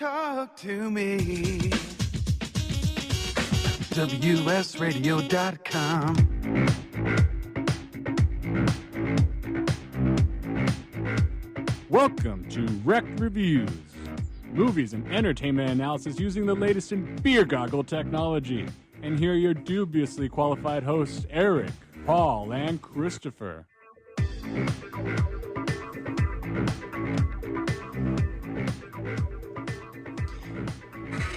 Talk to me. WSRadio.com. Welcome to Rekt Reviews, movies and entertainment analysis using the latest in beer goggle technology. And here are your dubiously qualified hosts, Erik, Paul, and Christopher.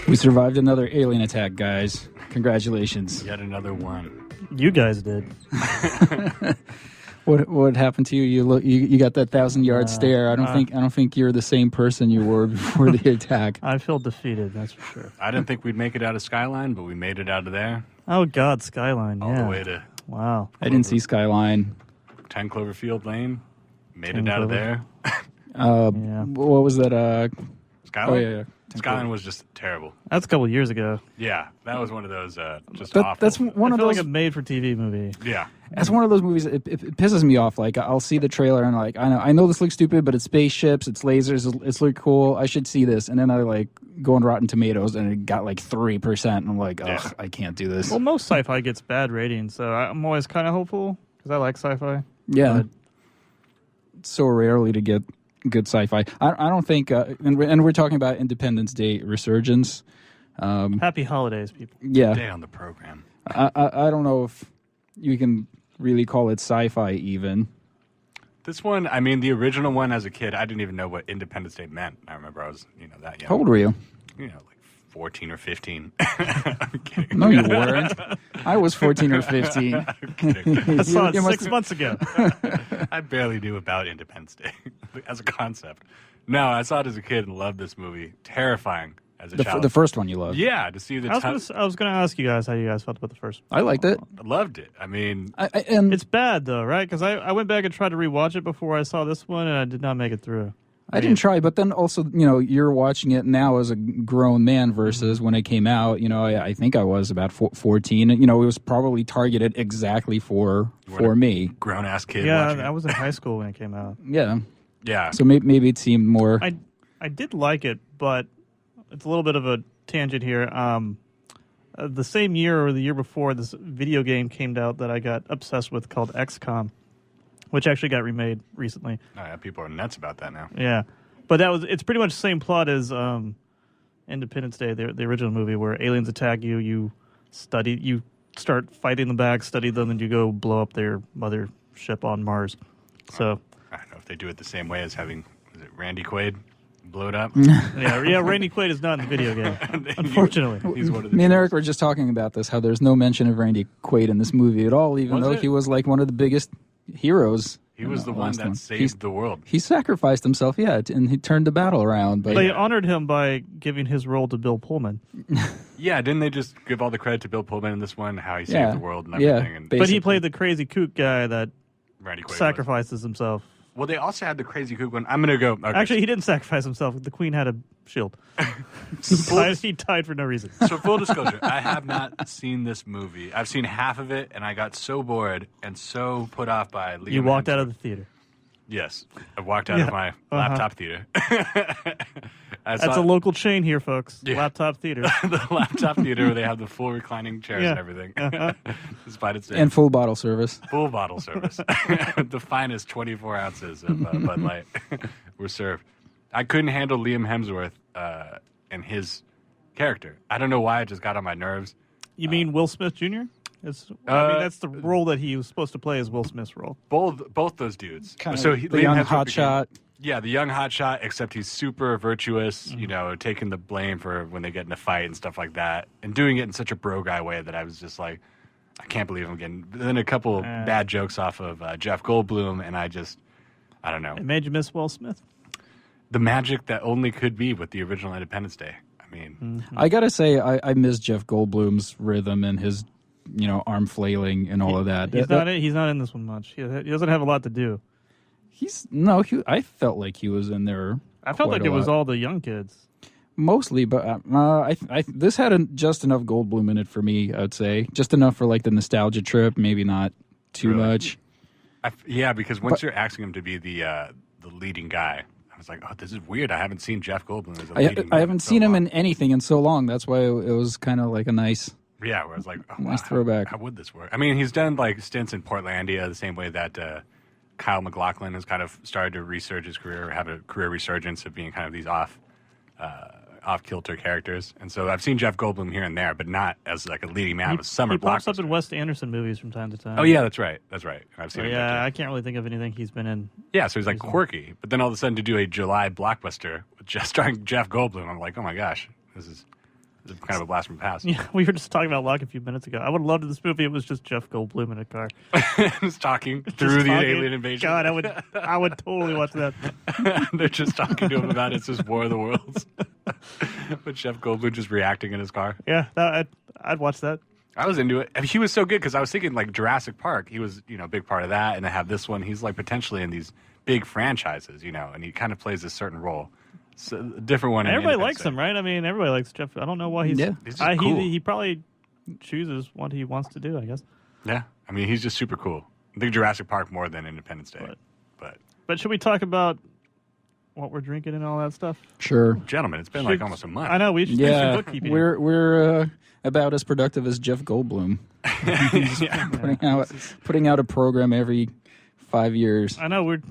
We survived another alien attack, guys. Congratulations. Yet another one. You guys did. What happened to you? You got that 1,000-yard stare. I don't think you're the same person you were before the attack. I feel defeated, that's for sure. I didn't think we'd make it out of Skyline, but we made it out of there. Oh God, Skyline, all the way to wow. I didn't see Skyline. 10 Cloverfield Lane. Made it out of there. What was that? Skyline? Oh yeah. Skyline was just terrible. That's a couple years ago. Yeah, that was one of those just awful. That's one I of feel those. like a made-for-TV movie. Yeah. That's one of those movies. It pisses me off. Like I'll see the trailer and like I know this looks stupid, but it's spaceships, it's lasers, it's look cool. I should see this, and then I like go on Rotten Tomatoes and it got like 3%. And I'm like, ugh, I can't do this. Well, most sci-fi gets bad ratings, so I'm always kind of hopeful because I like sci-fi. Yeah. So rarely to get good sci-fi. I don't think, and we're talking about Independence Day Resurgence. Happy holidays, people. Yeah. Day on the program. I don't know if you can really call it sci-fi even. This one, I mean, the original one as a kid, I didn't even know what Independence Day meant. I remember I was, that young. How old were you? Like 14 or 15. I'm kidding. No, you weren't. I was 14 or 15. I'm kidding. I saw it 6 months ago. I barely knew about Independence Day as a concept. No, I saw it as a kid and loved this movie. Terrifying as a child. The first one you loved. Yeah, to see the I was going to ask you guys how you guys felt about the first one. I liked it. I loved it. I mean... and it's bad, though, right? Because I went back and tried to rewatch it before I saw this one, and I did not make it through. I didn't try, but then also, you're watching it now as a grown man versus when it came out. I think I was about 14. It was probably targeted exactly for me. Grown-ass kid Yeah, watching I was in high school when it came out. Yeah. Yeah. So maybe it seemed more... I did like it, but it's a little bit of a tangent here. The same year or the year before, this video game came out that I got obsessed with called XCOM, which actually got remade recently. Oh, yeah, people are nuts about that now. Yeah, but it's pretty much the same plot as Independence Day, the original movie, where aliens attack you, you start fighting them back, study them, and you go blow up their mothership on Mars. So I don't know if they do it the same way as having Randy Quaid blow it up. yeah, Randy Quaid is not in the video game, unfortunately. He's one of the Me and Erik were just talking about this, how there's no mention of Randy Quaid in this movie at all, even though he was like one of the biggest heroes. He was the one that saved the world. He sacrificed himself, and he turned the battle around. But they honored him by giving his role to Bill Pullman. Yeah, didn't they just give all the credit to Bill Pullman in this one, how he saved the world and everything? Yeah, but he played the crazy kook guy that Randy Quaid sacrifices himself. Well, they also had the crazy kook one. I'm going to go... Okay. Actually, he didn't sacrifice himself. The queen had a shield. He died for no reason. So full disclosure, I have not seen this movie. I've seen half of it, and I got so bored and so put off by Liam You walked Hemsworth. out of the theater. Yes. I walked out of my laptop theater. That's a local chain here, folks. Yeah. Laptop theater. The laptop theater where they have the full reclining chairs and everything. Despite its and full bottle service. Full bottle service. The finest 24 ounces of Bud Light were served. I couldn't handle Liam Hemsworth and his character. I don't know why it just got on my nerves. You mean Will Smith Jr.? That's the role that he was supposed to play, is Will Smith's role. Both those dudes. Kind of so the young hotshot. Yeah, the young hotshot, except he's super virtuous, taking the blame for when they get in a fight and stuff like that, and doing it in such a bro guy way that I was just like, I can't believe I'm getting... Then a couple of bad jokes off of Jeff Goldblum, and I don't know. It made you miss Will Smith? The magic that only could be with the original Independence Day. I mean... I gotta say, I miss Jeff Goldblum's rhythm and his... arm flailing and all of that. He's not in this one much. He doesn't have a lot to do. I felt like he was in there. I felt like it was all the young kids. Mostly, but this had just enough Goldblum in it for me, I'd say. Just enough for like the nostalgia trip, maybe not too much. Yeah, because once you're asking him to be the leading guy, was like, oh, this is weird. I haven't seen Jeff Goldblum as a I leading man haven't so seen him long. in anything in so long. That's why it was kind of like a nice. Yeah, where I was like, oh, Nice wow, throwback. How would this work? I mean, he's done like stints in Portlandia the same way that Kyle MacLachlan has kind of started to resurge his career, or have a career resurgence of being kind of these off-kilter characters. And so I've seen Jeff Goldblum here and there, but not as like a leading man of a summer He pops up blockbuster. in Wes Anderson movies from time to time. Oh, yeah, that's right. That's right. I've seen So, him yeah, there, I too. can't really think of anything he's been in. Yeah, so he's like quirky. But then all of a sudden to do a July blockbuster with just starring Jeff Goldblum, I'm like, oh my gosh, this is kind of a blast from the past. Yeah, we were just talking about Locke a few minutes ago. I would have loved this movie. It was just Jeff Goldblum in a car. Just talking through Just the talking. alien invasion. God, I would totally watch that. They're just talking to him about it's just War of the Worlds. But Jeff Goldblum just reacting in his car. Yeah, I'd watch that. I was into it. I mean, he was so good because I was thinking like Jurassic Park. He was, a big part of that. And I have this one. He's like potentially in these big franchises, and he kind of plays a certain role. So, a different one. in Everybody Independence likes Day. him, right? I mean, everybody likes Jeff. I don't know why he's. Yeah. He's just cool. He probably chooses what he wants to do, I guess. Yeah. I mean, he's just super cool. I think Jurassic Park more than Independence Day. But But should we talk about what we're drinking and all that stuff? Sure. gentlemen, it's been like almost a month. I know, we should do Yeah, some bookkeeping. we're about as productive as Jeff Goldblum. putting out a program every 5 years. I know we're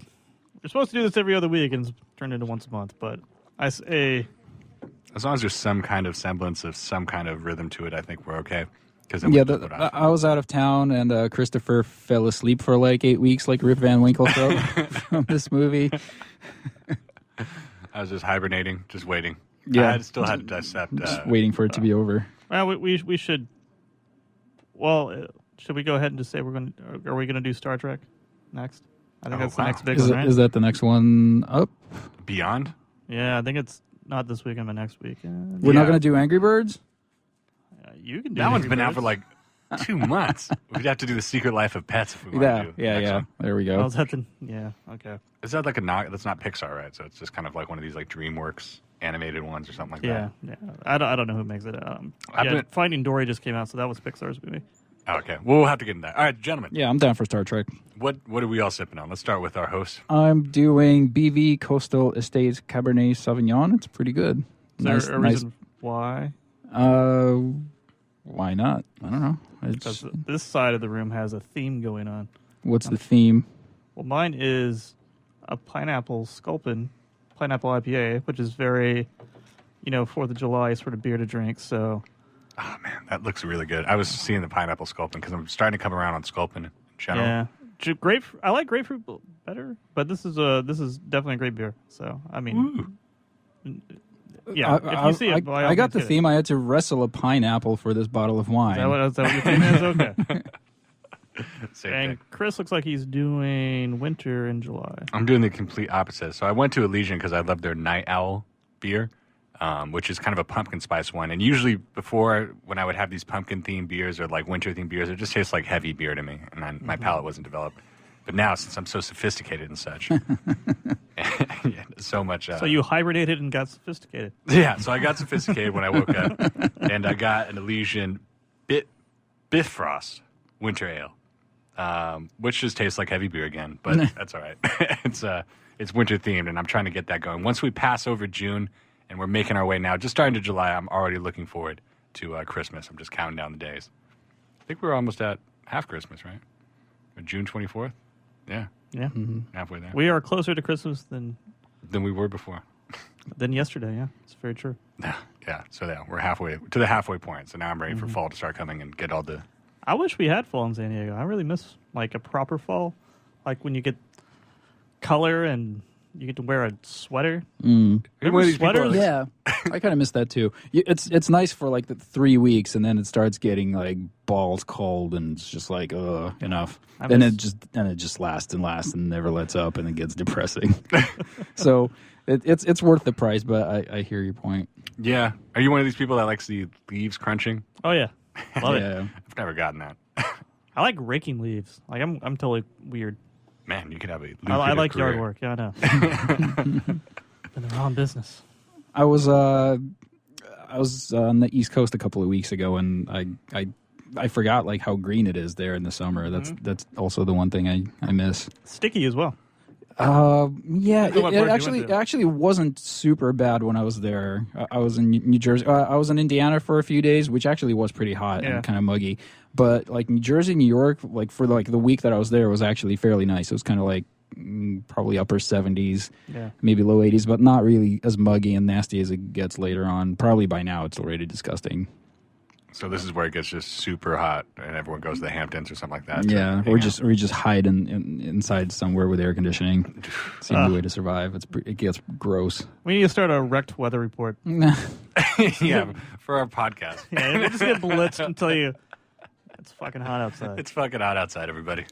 supposed to do this every other week and it's turned into once a month, but I say As long as there's some kind of semblance of some kind of rhythm to it, I think we're okay. Because I was out of town and Christopher fell asleep for like 8 weeks, like Rip Van Winkle from this movie. I was just hibernating, just waiting. Yeah. I still had to dissect. Just waiting for it to be over. well, we should. Well, should we go ahead and just say we're going? Are we going to do Star Trek next? I think that's the wow. next big Is, one, right? is that the next one up? Beyond? Yeah, I think it's not this weekend, but next week. We're Yeah. not going to do Angry Birds? You can do That one's Angry been out for Birds. like 2 months. We'd have to do The Secret Life of Pets if we want Yeah, to do yeah, next yeah. one. There we Oh, go. is that the, yeah, okay. Is that like that's not Pixar, right? So it's just kind of like one of these like DreamWorks animated ones or something like Yeah, that. yeah. I don't know who makes it. I've been- Finding Dory just came out, so that was Pixar's movie. Oh, okay. Well, we'll have to get into that. All right, gentlemen. Yeah, I'm down for Star Trek. What are we all sipping on? Let's start with our host. I'm doing BV Coastal Estates Cabernet Sauvignon. It's pretty good. Is there a reason why? Why not? I don't know. Because this side of the room has a theme going on. What's the theme? Well, mine is a pineapple sculpin, pineapple IPA, which is very, 4th of July sort of beer to drink. So Oh man, that looks really good. I was seeing the pineapple sculpin because I'm starting to come around on sculpin in general. yeah, I like grapefruit better, but this is definitely a great beer. So I mean, yeah, if you see it, by all I got means the get it. theme. I had to wrestle a pineapple for this bottle of wine. Is that what your theme is? Okay. Same And thing. Chris looks like he's doing winter in July. I'm doing the complete opposite. So I went to Elysian because I love their Night Owl beer, which is kind of a pumpkin spice one. And usually before, when I would have these pumpkin themed beers or like winter themed beers, it just tastes like heavy beer to me, and my palate wasn't developed. But now, since I'm so sophisticated and such, yeah, so much. So you hibernated and got sophisticated. Yeah, so I got sophisticated when I woke up, and I got an Elysian Bifrost Winter Ale, which just tastes like heavy beer again, but that's all right. It's winter themed, and I'm trying to get that going. Once we pass over June, and we're making our way now, just starting to July, I'm already looking forward to Christmas. I'm just counting down the days. I think we're almost at half Christmas, right? June 24th? Yeah, Yeah, halfway there. we are closer to Christmas than Than we were before. yesterday. Yeah, it's very true. Yeah, so yeah, we're halfway to the halfway point. So now I'm ready for fall to start coming and get all the. I wish we had fall in San Diego. I really miss like a proper fall, like when you get color and you get to wear a sweater. Mm. One of these people sweaters? are- Yeah, I kind of miss that too. It's nice for like the 3 weeks, and then it starts getting like balls cold, and it's just like enough. I Then miss- it just lasts and never lets up, and it gets depressing. So it's worth the price, but I hear your point. Yeah. Are you one of these people that likes the leaves crunching? Oh yeah, love it. Yeah. I've never gotten that. I like raking leaves. Like I'm totally weird. Man, you could have a. I lucrative like career. yard work. Yeah, I know. In the wrong business. I was on the East Coast a couple of weeks ago, and I forgot like how green it is there in the summer. That's also the one thing I miss. Sticky as well. Yeah, Depends on what it park you actually went to. wasn't super bad when I was there. I was in New Jersey. I was in Indiana for a few days, which actually was pretty hot Yeah. and kind of muggy. But like New Jersey, New York, like for like the week that I was there was actually fairly nice. It was kind of like probably upper 70s, Yeah. maybe low 80s, but not really as muggy and nasty as it gets later on. Probably by now it's already disgusting. So this is where it gets just super hot, and everyone goes to the Hamptons or something like that. to Yeah, hang or out. just hide inside somewhere with air conditioning. It's the only way to survive. It gets gross. We need to start a wrecked weather report. yeah, for our podcast. Yeah, we'll just get blitzed and tell you it's fucking hot outside. It's fucking hot outside, everybody.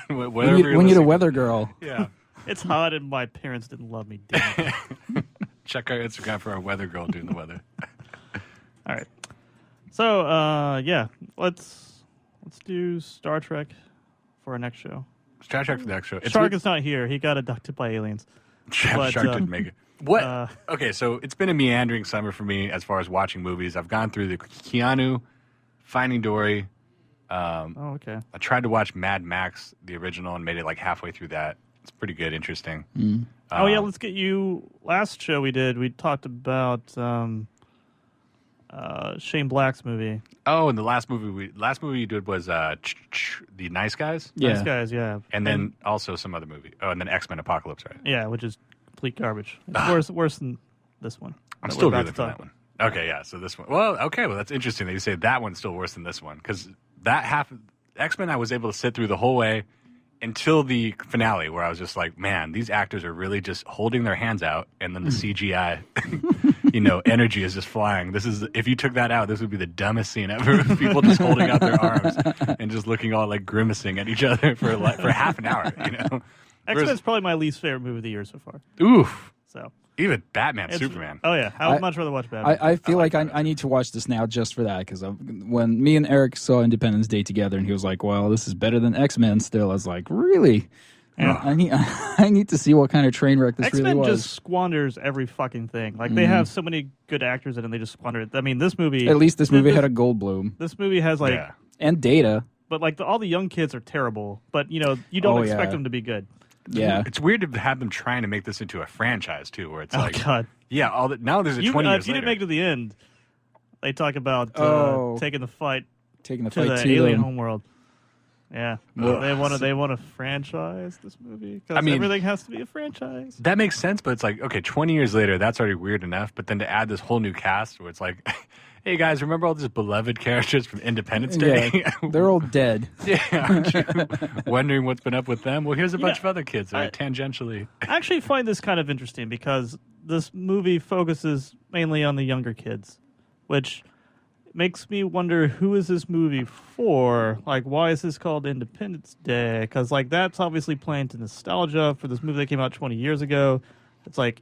We need a weather girl. Yeah. It's hot and my parents didn't love me. Damn it. Check our Instagram for our weather girl doing the weather. All right. So, yeah, let's do Star Trek for our next show. Star Trek for the next show. Shark is not here. He got abducted by aliens. Shark but, didn't make it. What? Okay, so it's been a meandering summer for me as far as watching movies. I've gone through the Keanu, Finding Dory. Oh, okay. I tried to watch Mad Max, the original, and made it like halfway through that. It's pretty good, interesting. Oh, yeah, let's get you. Last show we did, we talked about Shane Black's movie. Oh, and the last movie you did was The Nice Guys? Yeah. Nice Guys, yeah. And then also some other movie. Oh, and then X-Men Apocalypse, right? Yeah, which is complete garbage. It's worse than this one. I'm that still we're about really to for talk that one. Okay, yeah, so this one. Well, okay, well, that's interesting that you say that one's still worse than this one. Because that half of X-Men I was able to sit through the whole way until the finale, where I was just like, man, these actors are really just holding their hands out, and then the CGI, energy is just flying. This is, if you took that out, this would be the dumbest scene ever. People just holding out their arms and just looking all like grimacing at each other for half an hour. X-Men's probably my least favorite movie of the year so far. Oof. So Even Batman, it's- Superman. Oh yeah, I would much rather watch Batman. I feel like I need to watch this now just for that, because when me and Erik saw Independence Day together and he was like, well, this is better than X-Men still, I was like, really? Yeah. I need to see what kind of train wreck this X-Men really was. just squanders every fucking thing. Like they have so many good actors in it, and they just squander it. I mean, this movie. At least this movie had a Goldblum. This movie has like, Yeah. And Data. but like all the young kids are terrible. But you don't Oh, expect yeah. them to be good. Yeah. It's weird to have them trying to make this into a franchise too, where it's Oh like, God! yeah, now there's a You, 20 years if you later. didn't make it to the end, they talk about taking the fight Taking the to fight the to alien them. homeworld. Yeah, Ugh. they want to franchise this movie because I mean- everything has to be a franchise. That makes sense, but it's like, okay, 20 years later, that's already weird enough. But then to add this whole new cast where it's like, hey guys, remember all these beloved characters from Independence Day? Yeah, they're all dead. Yeah, aren't you wondering what's been up with them? Well, here's a bunch Yeah, of other kids that are tangentially. I actually find this kind of interesting because this movie focuses mainly on the younger kids, which makes me wonder, who is this movie for? Like, why is this called Independence Day? Because like that's obviously playing to nostalgia for this movie that came out 20 years ago. It's like,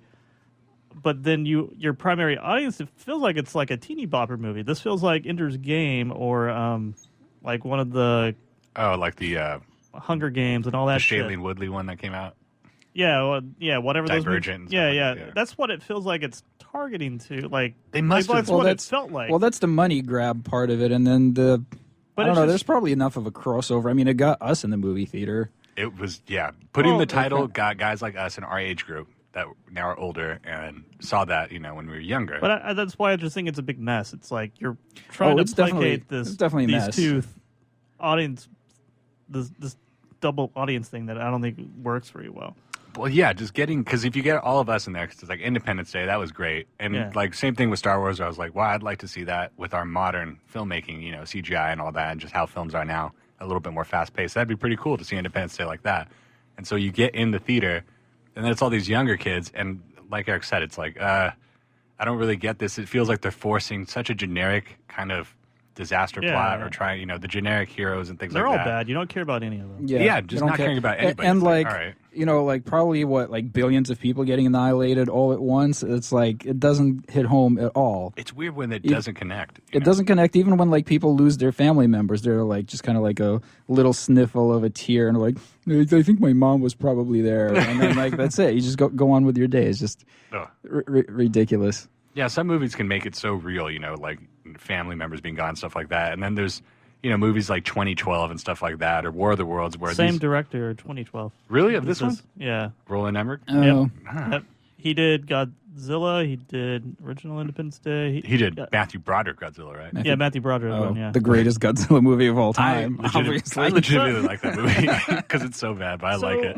but then your primary audience, it feels like it's like a teeny bopper movie. This feels like Ender's Game or like one of the Oh, like the Hunger Games and all that shit. Shailene Woodley one that came out. Yeah, well, yeah, whatever those Divergent movies. and stuff Yeah, like yeah, that. That's what it feels like it's targeting to. Like They must like, have- that's Well, what that's- it felt like. Well, that's the money grab part of it, and then But I don't it's know. just- There's probably enough of a crossover. I mean, it got us in the movie theater. It was, yeah. Putting Oh, the title okay. got guys like us in our age group that now are older and saw that, when we were younger. But that's why I just think it's a big mess. It's like you're trying it's to definitely- placate this it's definitely a these mess. two audience, this double audience thing that I don't think works very well. Well, yeah, just getting, because if you get all of us in there, 'cause it's like Independence Day, that was great. And Yeah. like same thing with Star Wars, I was like, wow, I'd like to see that with our modern filmmaking, CGI and all that, and just how films are now, a little bit more fast paced. That'd be pretty cool to see Independence Day like that. And so you get in the theater, and then it's all these younger kids, and like Erik said, it's like, I don't really get this. It feels like they're forcing such a generic kind of disaster Yeah, plot, yeah. or trying, the generic heroes and things They're like all that. bad. You don't care about any of them. Yeah, you just don't not caring about anybody. And It's like, all right. like probably like billions of people getting annihilated all at once. It's like it doesn't hit home at all. It's weird when it doesn't connect. It doesn't connect even when like people lose their family members. They're like just kind of like a little sniffle of a tear and like, I think my mom was probably there, and then like that's it. You just go on with your day. It's just Ugh. ridiculous. Yeah, some movies can make it so real, like family members being gone, stuff like that. And then there's, movies like 2012 and stuff like that, or War of the Worlds, where Same these director, 2012. really of this one, Yeah. Roland Emmerich. Oh, Yep. He did Godzilla. He did Original Independence Day. He did Matthew Broderick Godzilla, right? Matthew Broderick one, yeah. the greatest Godzilla movie of all time. I obviously. legitimately like that movie because it's so bad, but I like it.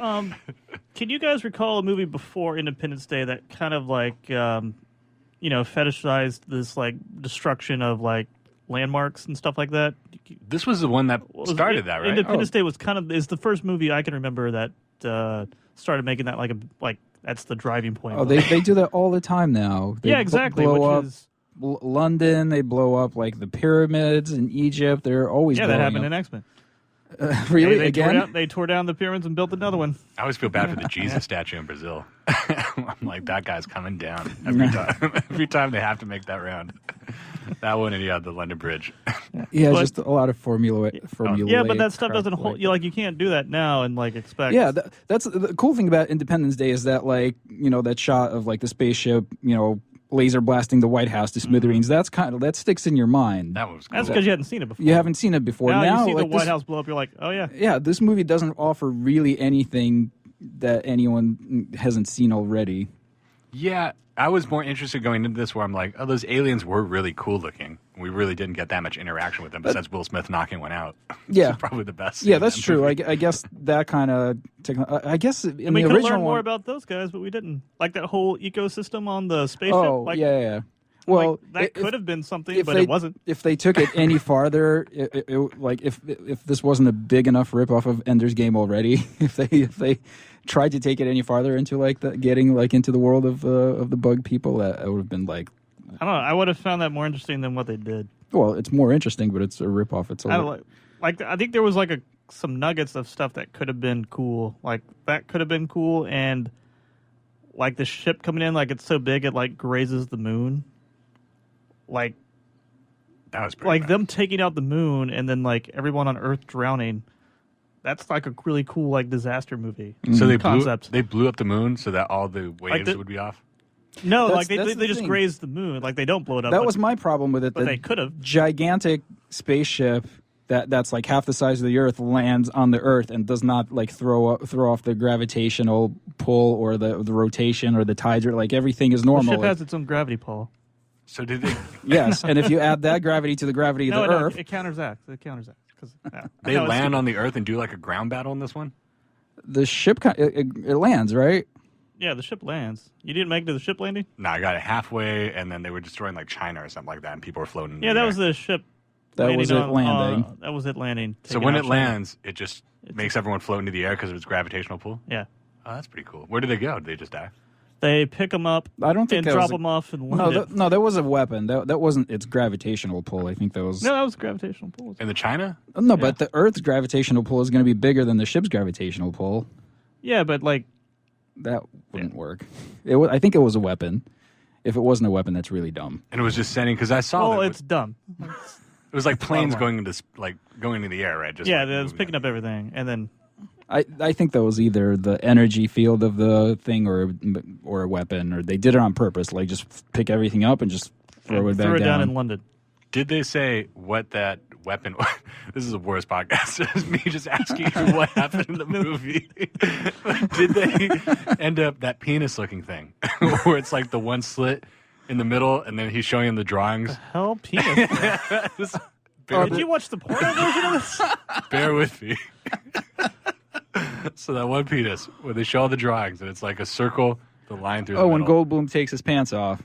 Can you guys recall a movie before Independence Day that kind of like, fetishized this like destruction of like landmarks and stuff like that? This was the one that started that, right? Independence Day was is the first movie I can remember that started making that like that's the driving point. Oh, they do that all the time now. They exactly. blow Which up is London. They blow up like the pyramids in Egypt. They're always that blowing happened up. in X-Men. Really? They Again? tore down the pyramids and built another one. I always feel bad for the Jesus statue in Brazil. I'm like, that guy's coming down every time. Every time they have to make that round. That one and the London Bridge. Yeah, But- just a lot of formula. Yeah, but that stuff doesn't hold. You can't do that now and like expect. Yeah, that's the cool thing about Independence Day is that that shot of like the spaceship, laser blasting the White House to smithereens. That sticks in your mind. That was cool. That's because you hadn't seen it before. You haven't seen it before. Now you see like, the White House blow up. You're like, oh yeah. Yeah, this movie doesn't offer really anything that anyone hasn't seen already. Yeah, I was more interested going into this where I'm like, oh, those aliens were really cool looking. We really didn't get that much interaction with them besides Will Smith knocking one out. Yeah. Which is probably the best. Yeah, scene that's in that true. movie. I guess that kind of I guess in And we the could original learn more one. about those guys, but we didn't. Like that whole ecosystem on the spaceship. Oh, like, yeah. Well, that if- could have been something, if but they- it wasn't. If they took it any farther, if this wasn't a big enough ripoff of Ender's Game already, if they tried to take it any farther into getting into the world of the bug people, that would have been like. I don't know. I would have found that more interesting than what they did. Well, it's more interesting, but it's a ripoff. It's a I don't like. I think there was some nuggets of stuff that could have been cool. Like that could have been cool, and like the ship coming in, like it's so big it like grazes the moon. Like That was pretty bad. them taking out the moon and then like everyone on Earth drowning. That's like a really cool like disaster movie. So concept. they blew up the moon so that all the waves the- would be off. No, That's- like that's they the just thing. grazed the moon. Like they don't blow it up. that but, was my problem with it. but the they could have. gigantic spaceship that's like half the size of the Earth lands on the Earth and does not like throw off the gravitational pull or the rotation or the tides or like everything is The normal. ship has its own gravity, Paul. So did they? Yes, and if you add that gravity to the gravity of the No, Earth, it counteracts. It counteracts because They land on the Earth and do like a ground battle in this one. the ship it lands, right? Yeah, the ship lands. You didn't make it to the ship landing? No, I got it halfway, and then they were destroying like China or something like that, and people were floating. in Yeah, the that air. was the ship. That was it landing. That was it landing. So taking when out it China. lands, it just makes everyone float into the air because of its gravitational pull. Yeah, Oh, that's pretty cool. Where did they go? Did they just die? they pick them up. I don't think and that drop was a- them off in No, London. no, that was a weapon. That wasn't its gravitational pull. I think that was No, that was gravitational pull. In the China? no, but the Earth's gravitational pull is going to be bigger than the ship's gravitational pull. Yeah, but like, That wouldn't work. I think it was a weapon. If it wasn't a weapon, that's really dumb. And it was just sending because I saw well, that it's dumb. it was like planes more. going into going into the air, right? Just Yeah, like it was moving picking up everything, and then I think that was either the energy field of the thing or a weapon, or they did it on purpose, like just pick everything up and just throw it back threw it down down. in London. Did they say what that weapon was? This is the worst podcast. It's me just asking you what happened in the movie. Did they end up that penis looking thing where it's like the one slit in the middle and then he's showing him the drawings? Hell, penis. Just bear, Did you watch the porno version of this? bear with me. So that one penis where they show all the drawings and it's like a circle, the line through the Oh, when middle. Goldblum takes his pants off.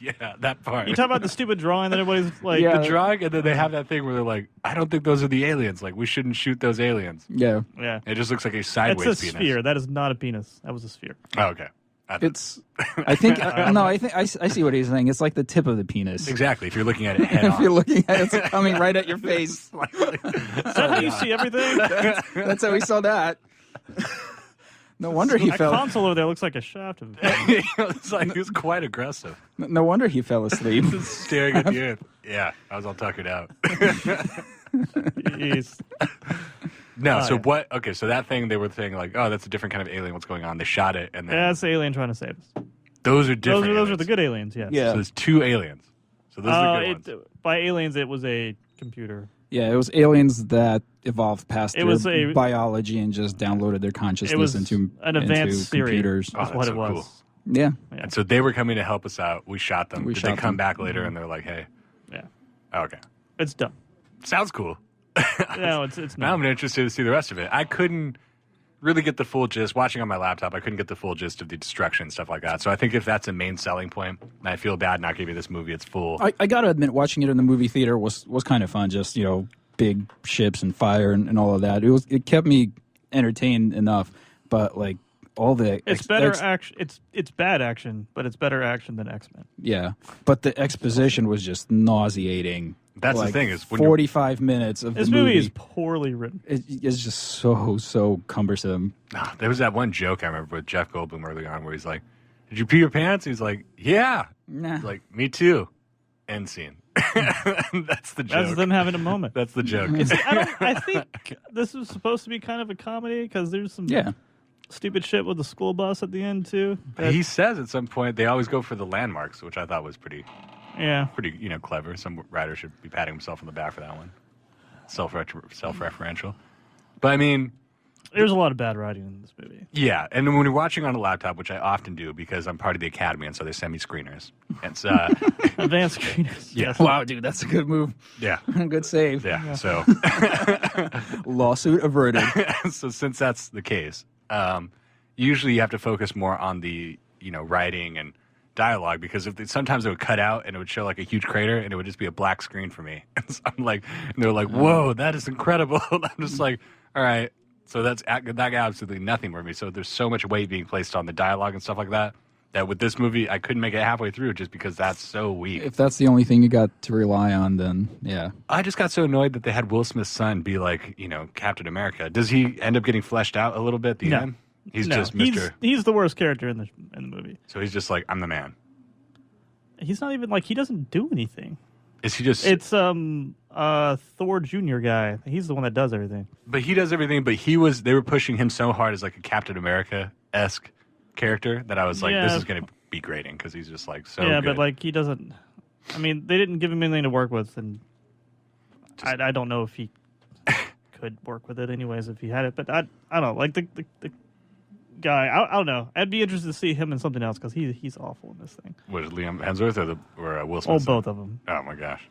Yeah, that part. You talk about the stupid drawing that everybody's like. Yeah. the drawing, and then they have that thing where they're like, I don't think those are the aliens. Like, we shouldn't shoot those aliens. Yeah, Yeah. It just looks like a That's sideways a penis. sphere. That is not a penis. That was a sphere. Oh, okay. it's. I think no. I think I see what he's saying. It's like the tip of the penis. Exactly. If you're looking at it head If on. you're looking at it, it's coming right at your face. Is that how you see everything? That's how we saw that. No wonder he That fell. console over there looks like a shaft of It's like he was quite aggressive. No wonder he fell asleep. Just staring at the earth. Yeah, I was all tuckered out. Jeez. No, so yeah. what? Okay, so that thing they were saying like, oh, that's a different kind of alien. What's going on? They shot it, and then Yeah, that's the alien trying to save us. those are different. Those are the aliens. good aliens, yes. Yeah. So there's two aliens. So those are the good ones. By aliens, it was a computer. Yeah, it was aliens that evolved past It was their a- biology and just downloaded their consciousness It was into an advanced into theory. computers. Oh, That's that's what so it was. cool. Yeah, And so they were coming to help us out. We shot them. We Did they shot come them. back later and they're like, hey, Yeah, oh, okay. it's dumb. Sounds cool. No, it's Now not. I'm interested to see the rest of it. I couldn't really get the full gist. Watching on my laptop, I couldn't get the full gist of the destruction and stuff like that. So I think if that's a main selling point, and I feel bad not giving this movie its full. I gotta admit, watching it in the movie theater was kind of fun. Just big ships and fire and all of that. It kept me entertained enough. But like all the It's better action. It's bad action, but it's better action than X-Men. Yeah, but the exposition was just nauseating. That's the Like, thing is when 45 minutes of This the movie is poorly written. It's just so cumbersome. there was that one joke I remember with Jeff Goldblum early on where he's like, "Did you pee your pants?" He's like, "Yeah." Nah. He's like, "Me too." End scene. That's the joke. That's them having a moment. That's the joke. I think this is supposed to be kind of a comedy because there's some Yeah. stupid shit with the school bus at the end too. He says at some point they always go for the landmarks, which I thought was pretty Yeah, clever. Some writer should be patting himself on the back for that one. Self-referential. But I mean, there's a lot of bad writing in this movie. yeah, and when you're watching on a laptop, which I often do because I'm part of the academy, and so they send me screeners. It's Advanced screeners. Yes. Wow, dude, that's a good move. yeah, Good save. yeah. So Lawsuit averted. so since that's the case, usually you have to focus more on the writing and dialogue because sometimes it would cut out and it would show like a huge crater and it would just be a black screen for me. And so I'm like, and they're like, "Whoa, that is incredible!" And I'm just like, "All right." So that got absolutely nothing for me. So there's so much weight being placed on the dialogue and stuff like that that with this movie I couldn't make it halfway through just because that's so weak. If that's the only thing you got to rely on, then yeah. I just got so annoyed that they had Will Smith's son be like, Captain America. Does he end up getting fleshed out a little bit at the end? He's just Mr. He's the worst character in the movie. So he's just like, I'm the man. He's not even he doesn't do anything. Is he just? It's Thor Jr. guy. He's the one that does everything. But he does everything. But they were pushing him so hard as like a Captain America-esque character that I was like, this is going to be grating because he's just like so. Yeah, good. but he doesn't. I mean, they didn't give him anything to work with, and I don't know if he could work with it anyways if he had it. But I don't know. The guy, I don't know. I'd be interested to see him in something else because he's awful in this thing. Was it Liam Hemsworth or Will Smith? Oh, both of them. Oh my gosh!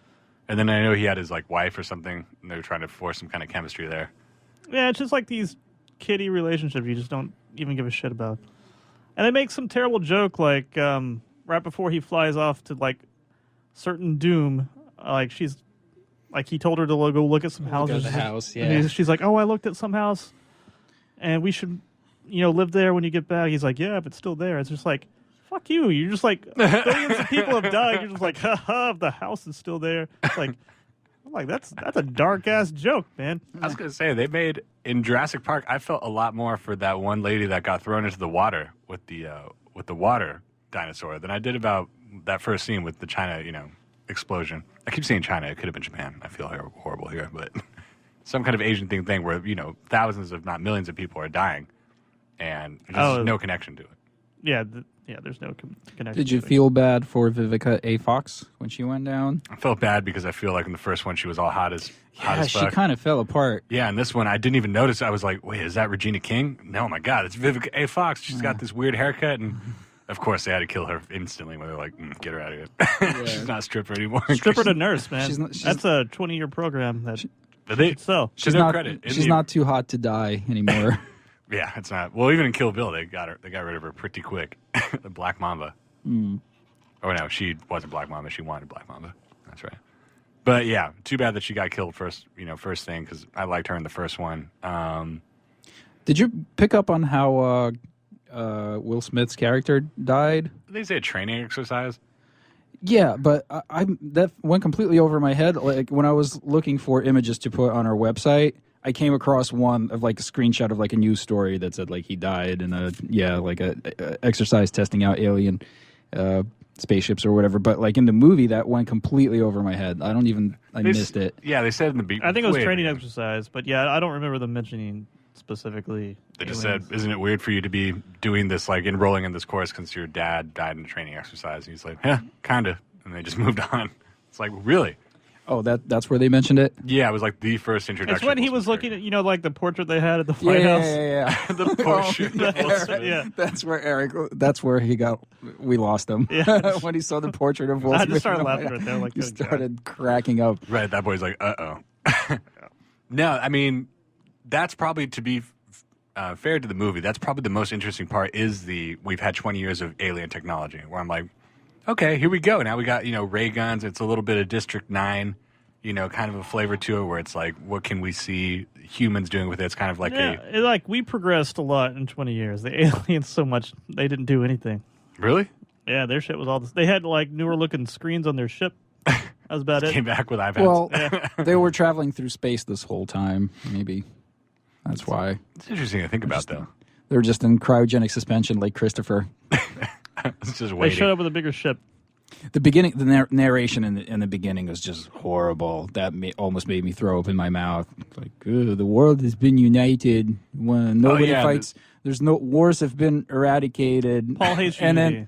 And then I know he had his wife or something, and they were trying to force some kind of chemistry there. Yeah, it's just like these kiddie relationships you just don't even give a shit about. And they make some terrible joke right before he flies off to certain doom, she's he told her to go look at some houses. at the house, yeah. And she's like, "Oh, I looked at some house, and we should, live there when you get back." He's like, "Yeah, if it's still there." It's just like, fuck you. You're just billions of people have died. You're just like, haha, the house is still there. It's like, I'm like, that's a dark ass joke, man. I was gonna say they made in Jurassic Park. I felt a lot more for that one lady that got thrown into the water with the water dinosaur than I did about that first scene with the China, explosion. I keep saying China. It could have been Japan. I feel horrible here, but some kind of Asian thing where thousands, if not millions, of people are dying, and there's no connection to it. Yeah, there's no connection. Did you to it. feel bad for Vivica A. Fox when she went down? I felt bad because I feel like in the first one she was all hot as She fuck. kind of fell apart. Yeah, and this one I didn't even notice. I was like, wait, is that Regina King? No, my God, it's Vivica A. Fox. She's got this weird haircut, and of course they had to kill her instantly when they're like, get her out of here. She's not a stripper anymore. Stripper to nurse, man? she's- That's a 20-year program that But they, sell. to their credit. She's not too hot to die anymore. Yeah, it's not. Well, even in Kill Bill, they got rid of her pretty quick. The Black Mamba. Oh no, she wasn't Black Mamba. She wanted Black Mamba. That's right. But yeah, too bad that she got killed first. First thing because I liked her in the first one. Did you pick up on how Will Smith's character died? They say a training exercise. Yeah, but that went completely over my head. Like when I was looking for images to put on our website, I came across one of a screenshot of a news story that said he died in a exercise testing out alien spaceships or whatever. But in the movie, that went completely over my head. I missed it. Yeah, they said in the beginning. I think it was training exercise, but yeah, I don't remember them mentioning specifically. They just aliens. said, "Isn't it weird for you to be doing this, enrolling in this course because your dad died in a training exercise?" And he's like, "Yeah, kind of." And they just moved on. It's like, really? Oh, that's where they mentioned it. Yeah, it was like the first introduction. It's when he was looking at, like the portrait they had at the White House. Yeah. the portrait. Yeah. That's where Erik. That's where we lost him. Yeah. When he saw the portrait of Will I Smith. just started laughing right there. Like, He good God. started cracking up. Right, that boy's like, uh-oh. No, I mean, that's probably, to be fair to the movie, that's probably the most interesting part is we've had 20 years of alien technology, where I'm like, okay, here we go. Now we got, ray guns. It's a little bit of District 9, kind of a flavor to it where it's like, what can we see humans doing with it? It's kind of like we progressed a lot in 20 years. The aliens so much, they didn't do anything. Really? Yeah, their shit was all this. They had like newer looking screens on their ship. That was about it. Came back with iPads. Well, they were traveling through space this whole time. Maybe that's why. It's interesting to think about, though. They were just in cryogenic suspension like Christopher. It's just They waiting. showed up with a bigger ship. The beginning, the narration in the beginning was just horrible. That almost made me throw up in my mouth. Like, the world has been united. When nobody fights, there's no wars have been eradicated. Paul hates and unity.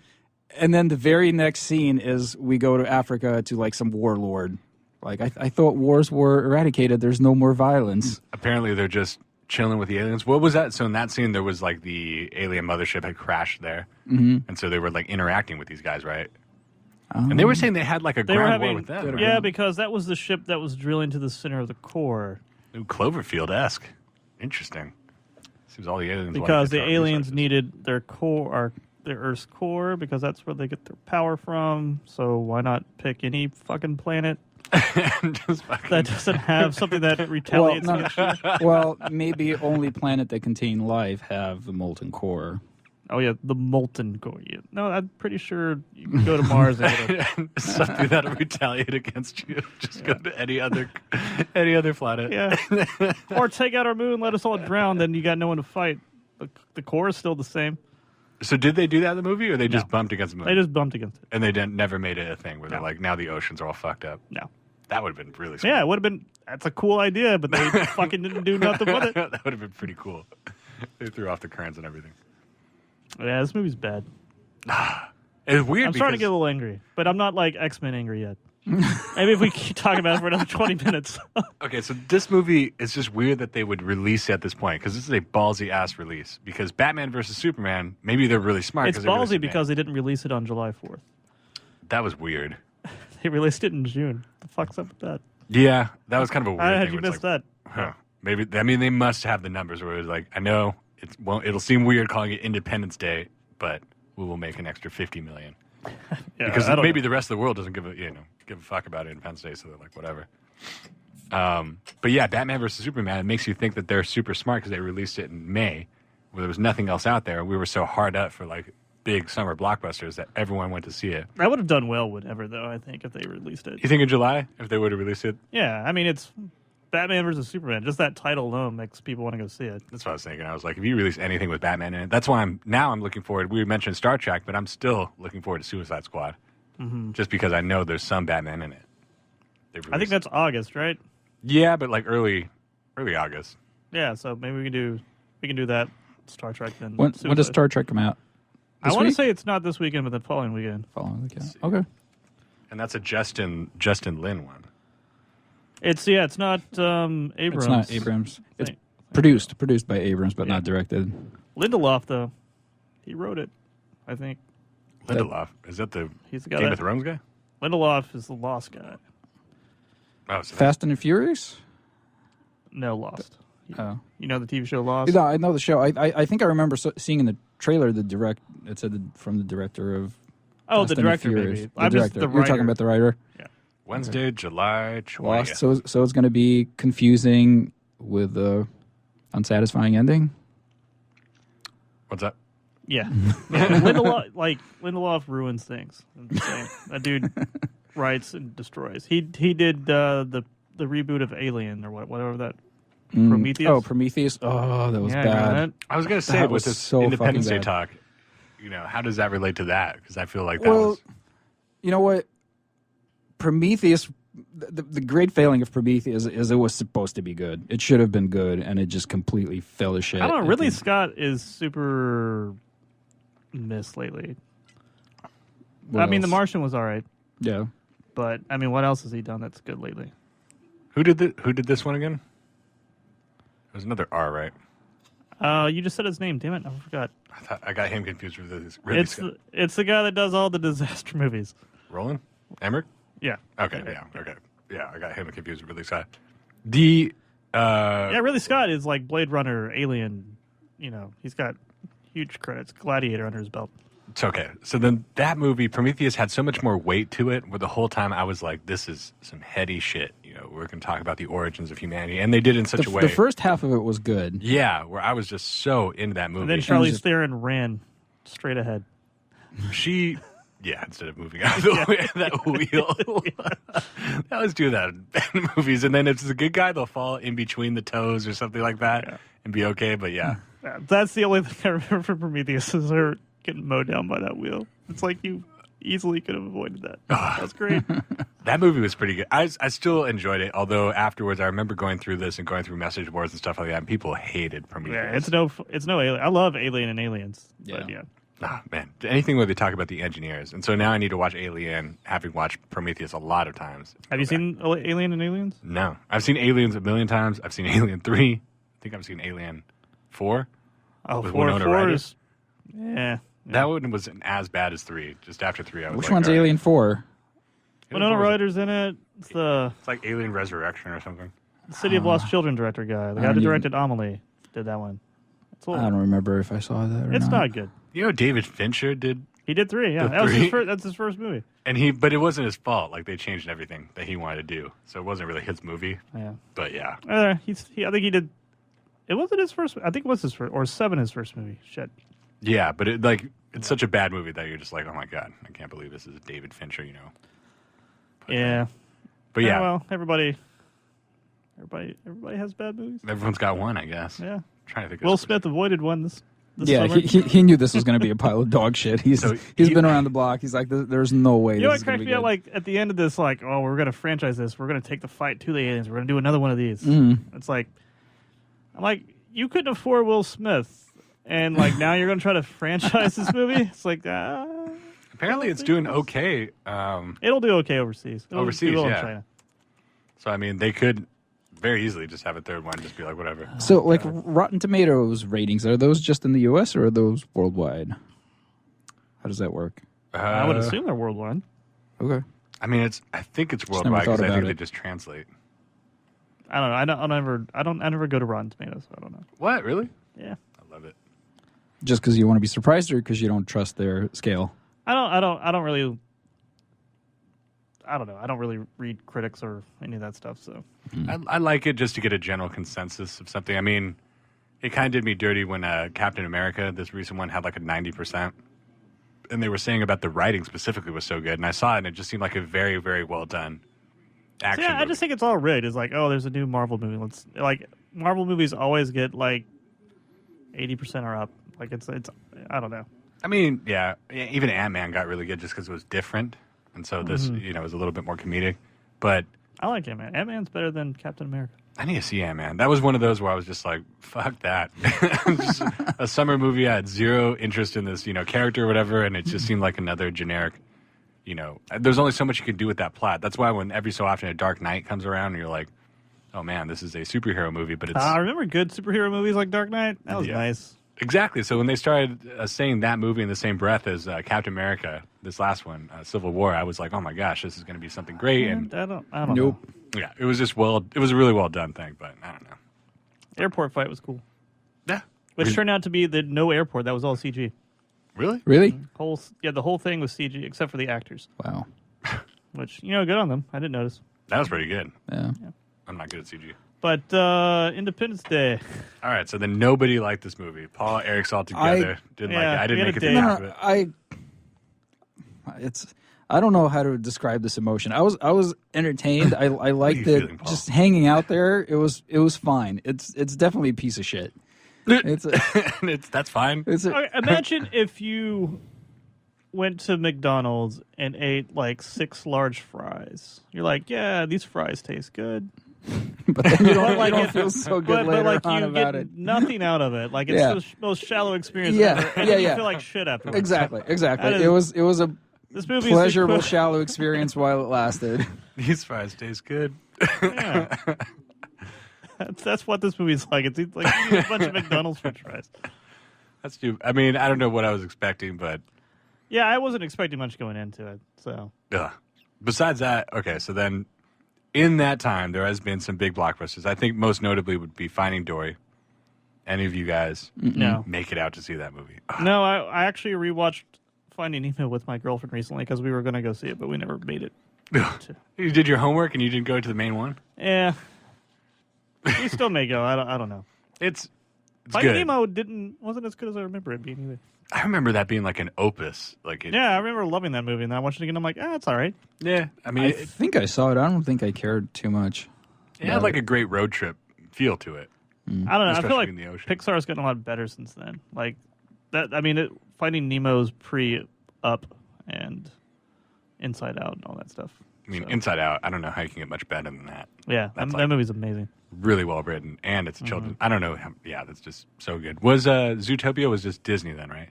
then the very next scene is we go to Africa to like some warlord. Like I thought wars were eradicated. There's no more violence. Apparently, they're just chilling with the aliens. What was that? So in that scene, there was like the alien mothership had crashed there, and so they were like interacting with these guys, right? And they were saying they had like a ground war with them. Yeah, because that was the ship that was drilling to the center of the core. Ooh, Cloverfield-esque. Interesting. Seems all the aliens. Because the aliens needed their core, their Earth's core, because that's where they get their power from. So why not pick any fucking planet that doesn't have something that retaliates against you? Well, maybe only planet that contain life have the molten core. Oh yeah, the molten core. Yeah. No, I'm pretty sure you can go to Mars and something that'll retaliate against you. Just go to any other planet. Yeah. Or take out our moon, let us all drown. Then you got no one to fight. The core is still the same. So did they do that in the movie, or they just bumped against the moon? They just bumped against it, and they never made it a thing where they're like, now the oceans are all fucked up. No. That would have been really smart. Yeah, it would have been. That's a cool idea, but they fucking didn't do nothing with it. That would have been pretty cool. They threw off the currents and everything. Yeah, this movie's bad. It's weird. I'm starting to get a little angry, but I'm not like X-Men angry yet. Maybe if we keep talking about it for another 20 minutes. Okay, so this movie is just weird that they would release it at this point, because this is a ballsy ass release. Because Batman versus Superman, maybe they're really smart. It's ballsy because they didn't release it on July 4th. That was weird. They released it in June. The fuck's up with that? Yeah, that was kind of a weird How thing. had you missed that? Huh. Maybe, I mean, they must have the numbers where it was like, I know it'll seem weird calling it Independence Day, but we will make an extra $50 million. Yeah, because maybe the rest of the world doesn't give a fuck about Independence Day, so they're like, whatever. But yeah, Batman versus Superman, it makes you think that they're super smart because they released it in May, where there was nothing else out there. We were so hard up for like big summer blockbusters that everyone went to see it. I would have done well, whatever, though, I think, if they released it. You think in July, if they would have released it? Yeah, I mean, it's Batman versus Superman. Just that title alone makes people want to go see it. That's what I was thinking. I was like, if you release anything with Batman in it, that's why I'm looking forward. We mentioned Star Trek, but I'm still looking forward to Suicide Squad, just because I know there's some Batman in it. I think that's August, right? Yeah, but like early August. Yeah, so maybe we can do that Star Trek then. When does Star Trek come out? I want to say it's not this weekend, but the following weekend. Following weekend. Okay. And that's a Justin Lin one. It's not Abrams. It's not Abrams. It's produced by Abrams, but not directed. Lindelof, though, he wrote it, I think. Lindelof, is that the He's the guy Game of Thrones guy? Lindelof is the Lost guy. Oh, so Fast and Furious? No, Lost. Oh. You know the TV show Lost? No, I know the show. I think I remember seeing in the trailer it said from the director of. Oh, Fast the and director, Furious. maybe. The I'm just director. the You're talking writer. about the writer. Yeah. Wednesday, July 20th. Lost. So it's going to be confusing with a unsatisfying ending. What's that? Yeah. Lindelof ruins things. I'm just saying. That dude writes and destroys. He did the reboot of Alien or whatever that. Prometheus. Oh, Prometheus. Oh, that was bad. I was going to say, That with was this so Independence Day fucking bad. talk, how does that relate to that? Because I feel like that was... You know what? Prometheus, the great failing of Prometheus is it was supposed to be good. It should have been good, and it just completely fell to shit. I don't know. Ridley Scott is super missed lately. I mean, The Martian was all right. Yeah. But I mean, what else has he done that's good lately? Who did this one again? It was another R, right? You just said his name. Damn it, I forgot. I got him confused with this. Really It's the guy that does all the disaster movies. Roland Emmerich. Yeah. Okay. Yeah. Okay. Yeah, I got him confused with Ridley Scott. Ridley Scott is like Blade Runner, Alien. You know, he's got huge credits. Gladiator under his belt. It's okay. So then that movie, Prometheus, had so much more weight to it, where the whole time I was like, this is some heady shit. You know, we're going to talk about the origins of humanity. And they did it in such a way. The first half of it was good. Yeah, where I was just so into that movie. And then Charlize Theron ran straight ahead. Instead of moving out of the way of that wheel. They always do that in movies. And then if it's a good guy, they'll fall in between the toes or something like that and be okay. But yeah. That's the only thing I remember from Prometheus is her getting mowed down by that wheel. It's like you easily could have avoided that. That's great. That movie was pretty good. I still enjoyed it, although afterwards I remember going through this and going through message boards and stuff like that, and people hated Prometheus. Yeah, it's no Alien. I love Alien and Aliens. Yeah. But yeah. Man, anything where they talk about the engineers. And so now I need to watch Alien, having watched Prometheus a lot of times. Have you seen Alien and Aliens? No. I've seen Aliens a million times. I've seen Alien 3. I think I've seen Alien 4. Oh, with 4 Winona Ryder. is... Yeah. That one wasn't as bad as 3. Just after 3, I was Which like, one's all right. Alien 4? Winona Ryder's in it. It's the It's like Alien Resurrection or something. City of Lost Children director guy. The guy that directed Amelie did that one. It's I don't remember if I saw that or It's not. not good. You know, David Fincher did, He did 3, yeah. The That was three? that's his first movie. but it wasn't his fault. Like, they changed everything that he wanted to do. So it wasn't really his movie. Yeah. But yeah. I think he did... It wasn't his first... I think it was his first... Or 7 his first movie. Shit. Yeah, but it's such a bad movie that you're just like, oh my God, I can't believe this is David Fincher, you know. But, Yeah. But yeah, Well, everybody has bad movies. everyone's got one, I guess. Yeah. I'm trying to think. Will Smith avoided one this Yeah, summer. he knew this was going to be a pile of dog shit. He's So been around the block. He's like, there's no way. You know this what is gonna cracked be me out? good. Like at the end of this, like, oh, we're gonna franchise this. We're gonna take the fight to the aliens. We're gonna do another one of these. It's like, I'm like, you couldn't afford Will Smith, and like now you're gonna try to franchise this movie. It's like, Apparently, it's doing okay. it'll do okay overseas. It'll Overseas, do well yeah. in China. So I mean, they could very easily just have a third one, just be like, whatever. So, like, Rotten Tomatoes ratings, are those just in the U.S. or are those worldwide? How does that work? I would assume they're worldwide. Okay. I mean, I think it's never worldwide thought because I about think it. they just translate. I don't know. I never go to Rotten Tomatoes. So I don't know. What, really? Yeah. I love it. Just because you want to be surprised or because you don't trust their scale? I don't really read critics or any of that stuff. So I like it just to get a general consensus of something. I mean, it kind of did me dirty when Captain America, this recent one, had like a 90%. And they were saying about the writing specifically was so good. And I saw it and it just seemed like a very, very well done action yeah, I movie. just think it's all rigged. It's like, oh, there's a new Marvel movie. Marvel movies always get like 80% or up. Like it's I don't know. I mean, yeah, even Ant-Man got really good just because it was different. And so this, was a little bit more comedic. But I like Ant-Man. Ant-Man's better than Captain America. I need to see Ant-Man. That was one of those where I was just like, fuck that. Just a summer movie. I had zero interest in this, character or whatever. And it just seemed like another generic, there's only so much you can do with that plot. That's why when every so often a Dark Knight comes around and you're like, oh man, this is a superhero movie, but it's... I remember good superhero movies like Dark Knight. That was nice. Exactly. So when they started saying that movie in the same breath as Captain America, this last one, Civil War, I was like, oh my gosh, this is going to be something great. And I don't know. Nope. yeah, it was just it was a really well done thing, but I don't know. Airport fight was cool. Yeah. Which turned out to be the no airport. That was all CG. Really? Really? The whole thing was CG except for the actors. Wow. Which, good on them. I didn't notice. That was pretty good. Yeah. I'm not good at CG. But Independence Day. All right, so then nobody liked this movie. Paul, Eric's all together. Didn't like it. I didn't make it to the date. end of it. I don't know how to describe this emotion. I was entertained. I liked you it. feeling, Paul? Just hanging out there. It was fine. It's definitely a piece of shit. It's That's fine. Okay, imagine if you went to McDonald's and ate like 6 large fries. You're like, yeah, these fries taste good. but then you don't, But, you don't feel so good later like on you about get it. nothing out of it. Like it's Yeah. the most shallow experience Yeah, ever. And yeah, you yeah. feel like shit afterwards. Exactly. That is- It was a This movie pleasurable, shallow experience while it lasted. These fries taste good. Yeah. That's what this movie's like. It's like eating a bunch of McDonald's French fries. That's too. I mean, I don't know what I was expecting, but Yeah, I wasn't expecting much going into it. So besides that, okay. So then, in that time, there has been some big blockbusters. I think most notably would be Finding Dory. Any of you guys no, make it out to see that movie? no. I actually rewatched Finding Nemo with my girlfriend recently because we were going to go see it, but we never made it. You did your homework and you didn't go to the main one. Yeah, we still may go. I don't know. It's Finding good. Nemo wasn't as good as I remember it being either. I remember that being like an opus. Like Yeah, I remember loving that movie, and then I watched it again. I'm like, it's all right. yeah. I mean, I it think I saw it. I don't think I cared too much. had like a great road trip feel to it. I don't know. I Especially feel like in the ocean. Pixar's gotten a lot better since then. Like that. I mean, Finding Nemo's pre-Up and Inside Out and all that stuff. I mean, So, Inside Out. I don't know how you can get much better than that. yeah, that's that like- movie's amazing. Really well written, and it's a children. I don't know. Yeah, that's just so good. Was Zootopia was just Disney then, right?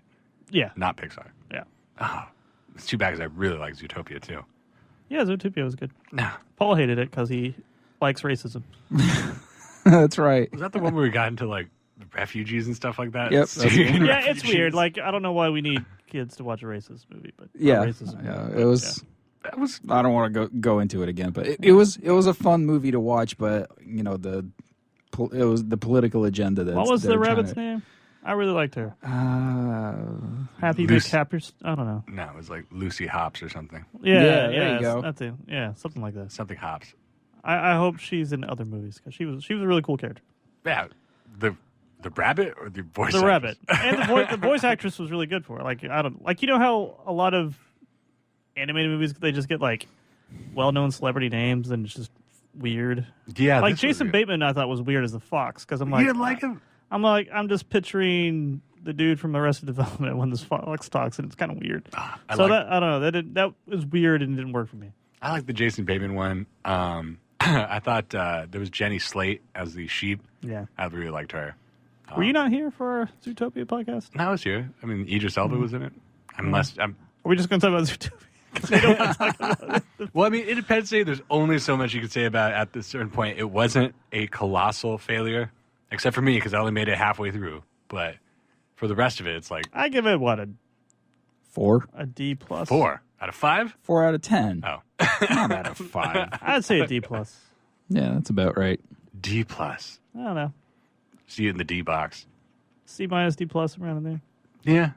Yeah, Not Pixar. yeah, Oh, it's too bad because I really like Zootopia too. yeah. Zootopia was good. Nah. Paul hated it because he likes racism. That's right. Was that the one where we got into like refugees and stuff like that? Yep, that's the one. Yeah, it's weird. Like I don't know why we need kids to watch a racist movie, but Yeah, racism. yeah. movie, It but, was. That was I don't want to go into it again, but it was a fun movie to watch. But it was the political agenda that. What was the rabbit's name? I really liked her. Happy Lucy. McCappers. I don't know. no, it was like Lucy Hops or something. Yeah, there you go. That's it. Yeah, something like that. Something Hops. I hope she's in other movies because she was a really cool character. Yeah, the rabbit or the voice. The actress? rabbit and the voice actress was really good for it. Like I don't like how a lot of animated movies they just get like well-known celebrity names and it's just weird. Yeah, Like this was Jason good. Bateman, I thought was weird as the fox because I'm like You didn't like him? I'm just picturing the dude from Arrested Development when this fox talks and it's kind of weird. I So like- I don't know that was weird and didn't work for me. I like the Jason Bateman one. I thought there was Jenny Slate as the sheep. Yeah. I really liked her. Were you not here for our Zootopia podcast? No, I was here. I mean, Idris Elba was in it. I'm Are we just going to talk about Zootopia? 'Cause we don't want to talk about it. well, I mean, Independence Day, there's only so much you can say about it at this certain point. It wasn't a colossal failure, except for me, because I only made it halfway through. But for the rest of it, it's like I give it a 4 D plus. 4 out of 5. 4 out of 10. Oh, Not out of 5. I'd say a D plus. Yeah, that's about right. D plus. I don't know. See it in the D box. C minus D plus around in there. Yeah.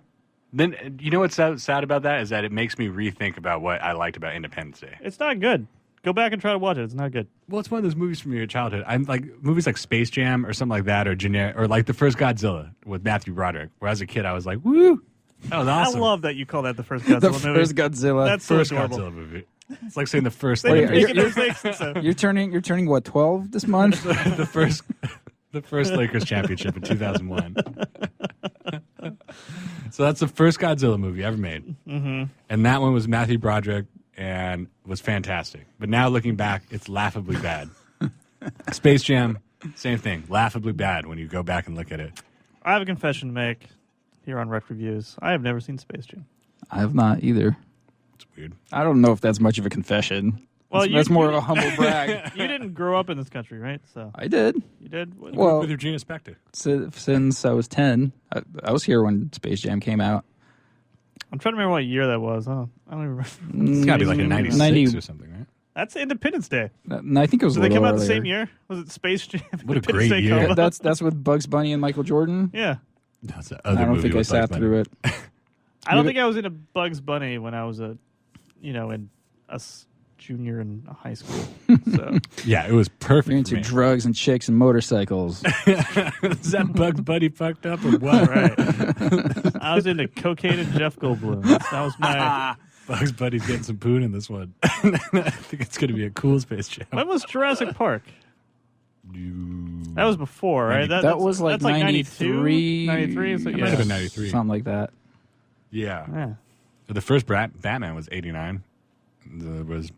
Then you know what's sad about that is that it makes me rethink about what I liked about Independence Day. It's not good. Go back and try to watch it. It's not good. Well, it's one of those movies from your childhood. I'm like movies like Space Jam or something like that, or like the first Godzilla with Matthew Broderick. Where as a kid, I was like, "Woo, that was awesome!" I love that you call that the first Godzilla The movie. first Godzilla. That's so first adorable. Godzilla movie. It's like saying the first. They Wait, didn't are make you- it mistakes, so. You're turning what, 12 this month? the first Lakers championship in 2001. So that's the first Godzilla movie ever made, and that one was Matthew Broderick and was fantastic. But now looking back, it's laughably bad. Space Jam, same thing, laughably bad when you go back and look at it. I have a confession to make here on Rekt Reviews. I have never seen Space Jam. I have not either. It's weird. I don't know if that's much of a confession. Well, That's more of a humble brag. You didn't grow up in this country, right? So I did. you did. Well, With Regina Spektor. Since I was 10. I was here when Space Jam came out. I'm trying to remember what year that was. I don't even remember. It's got to be like in 96 90 or something, right? That's Independence Day. And I think it was Did a they little come out the earlier. same year? Was it Space Jam? What a Independence great Day year. come out? That's with Bugs Bunny and Michael Jordan. Yeah. That's the I other don't movie think I with sat Bugs Bunny. through it. I don't think I was in a Bugs Bunny when I was in a junior in high school. So Yeah, it was perfect. You're for into me. drugs and chicks and motorcycles. Is that Bugs Bunny fucked up or what? right. I was into cocaine and Jeff Goldblum. That was my. Bugs Bunny's getting some poon in this one. I think it's going to be a cool Space Jam. When was Jurassic Park? That was before, right? That was like that's like 93. 93. So, It yeah. might have been 93. Something like that. Yeah. Yeah. The first Batman was 89. The The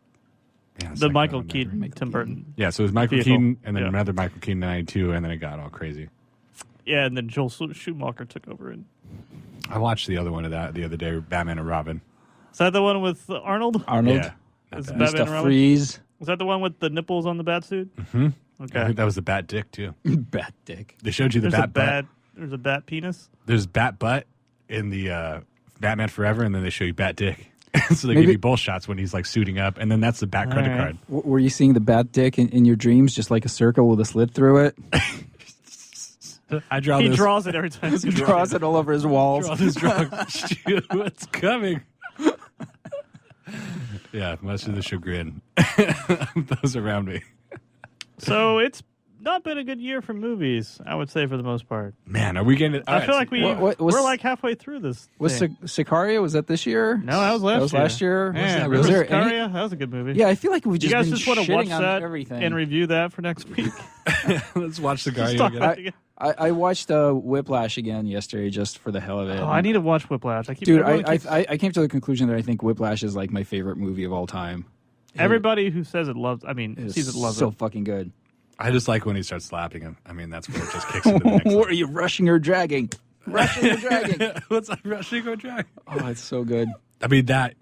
second Michael one, Keaton, Michael Tim Burton. Yeah, so it was Michael Vehicle. Keaton and then Yeah. another Michael Keaton in 92, and then it got all crazy. Yeah, and then Joel Schumacher took over. And I watched the other one of that the other day, Batman and Robin. Is that the one with Arnold? Arnold. Yeah. Not Is bad. Batman Mr. and Robin? Freeze. Was that the one with the nipples on the bat suit? Mm-hmm. Okay. I think that was the bat dick too. Bat dick. They showed you the There's bat butt. There's a bat penis. There's bat butt in the Batman Forever, and then they show you bat dick. So they Maybe- give you both shots when he's like suiting up, and then that's the bat credit right. card. Were you seeing the bat dick in your dreams, just like a circle with a slit through it? I draw He this. draws it every time. He draws it all over his walls. Draw this drunk. Shoot, what's coming? Yeah, much to the chagrin of those around me. So it's not been a good year for movies, I would say, for the most part. Man, are we getting? I feel like What- we're like halfway through this. Was thing. Sicario, was that this year? No, that was last year. That was last year? Yeah, Was remember there any- Sicario? That was a good movie. Yeah, I feel like we've You just guys been just want to watch shitting on that everything. and review that for next week? Let's watch the Just Guardian talk again. about it again. I watched Whiplash again yesterday just for the hell of it. Oh, I need to watch Whiplash. Dude, everyone I came to the conclusion that I think Whiplash is like my favorite movie of all time. everybody who says it loves. I mean, It sees is it loves so it. fucking good. I just like when he starts slapping him. I mean, that's where it just kicks into the next What level. are you rushing or dragging? Rushing or dragging? What's that rushing or drag? Oh, it's so good. I mean, that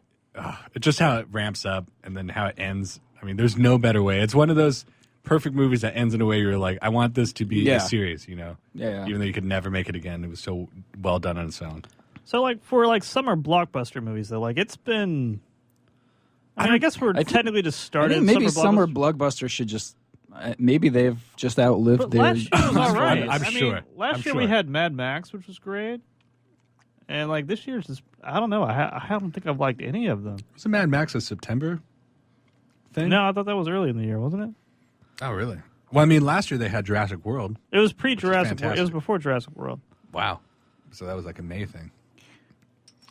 just how it ramps up and then how it ends. I mean, there's no better way. It's one of those perfect movies that ends in a way you're like, I want this to be Yeah. a series, you know? Yeah. Even though you could never make it again. It was so well done on its own. So, like for like summer blockbuster movies, though, like it's been. I guess we're think- technically just I started. think maybe summer summer blockbusters should just. Maybe they've just outlived But their. last year was all right. I'm I mean, sure. Last I'm year we sure. had Mad Max, which was great, and like this year's just I don't know. I don't think I've liked any of them. Was it Mad Max a September thing? No, I thought that was early in the year, wasn't it? Oh, really? Well, I mean, last year they had Jurassic World. It was pre-Jurassic World. It was fantastic. before Jurassic World. Wow. So that was like a May thing.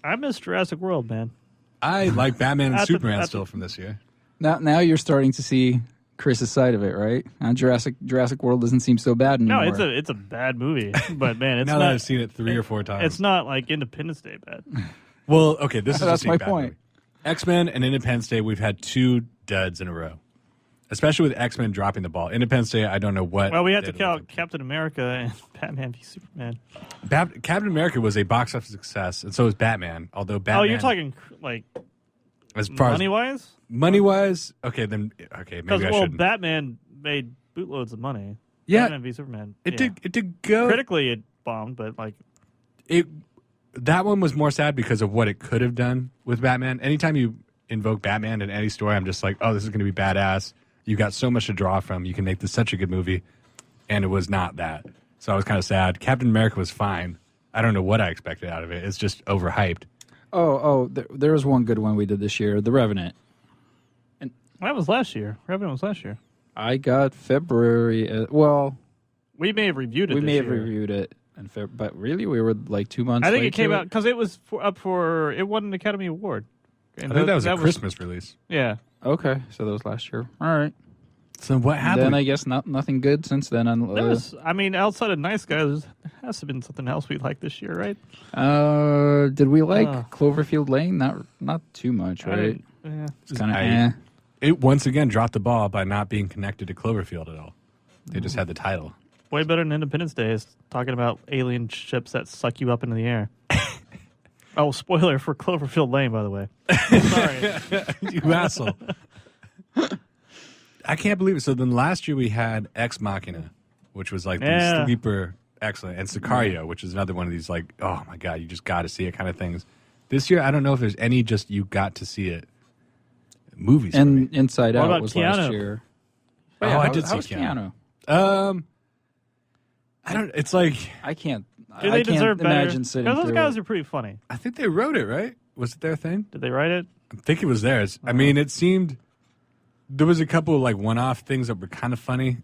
I miss Jurassic World, man. I like Batman and At the- Superman at the- still from this year. Now you're starting to see Chris's side of it, right? Jurassic World doesn't seem so bad No, anymore. it's a bad movie, but man, it's now not. that I've seen it 3 or 4 times. It's not like Independence Day bad. Well, okay, this is That's just a my bad point. movie. X-Men and Independence Day, we've had 2 duds in a row. Especially with X-Men dropping the ball. Independence Day, I don't know what. Well, we had to they count look Captain America and Batman v Superman. like. Captain America was a box office success, and so was Batman. Although Batman, Oh, you're talking like as far money as wise? money-wise, okay, then okay, Because maybe I well, shouldn't. Batman made bootloads of money. Yeah. Batman v Superman. it yeah. did go. Critically, it bombed, but like That one was more sad because of what it could have done with Batman. Anytime you invoke Batman in any story, I'm just like, oh, this is going to be badass. You got so much to draw from. You can make this such a good movie, and it was not that. So I was kind of sad. Captain America was fine. I don't know what I expected out of it. It's just overhyped. There was one good one we did this year, The Revenant. that was last year. Revenant was last year. I got February. We may have reviewed it. We this may have year. reviewed it in February, but really, we were like 2 months. I think late it came to out because it was up for it won an Academy Award. And I think that was a Christmas release. Yeah. Okay, so that was last year. All right. So what happened? Then I guess nothing good since then. There was, I mean, outside of Nice Guys, there has to have been something else we liked this year, right? Did we like Uh. Cloverfield Lane? Not too much, I right? didn't- yeah. It's kind of I- It once again dropped the ball by not being connected to Cloverfield at all. They just had the title. Way better than Independence Day is talking about alien ships that suck you up into the air. Oh, spoiler for Cloverfield Lane, by the way. Sorry. You asshole. I can't believe it. So then last year we had Ex Machina, which was like the Yeah. sleeper excellent, and Sicario, which is another one of these like, oh my god, you just got to see it kind of things. This year, I don't know if there's any just you got to see it movies. for me. And Inside What Out about was Keanu? last year. Oh, Yeah, I how- did see how was Keanu. Keanu. I don't. It's like I can't. Do I they can't deserve better? imagine sitting Because those through guys it. are pretty funny. I think they wrote it right. Was it their thing? Did they write it? I think it was theirs. I mean, it seemed there was a couple of like one-off things that were kind of funny,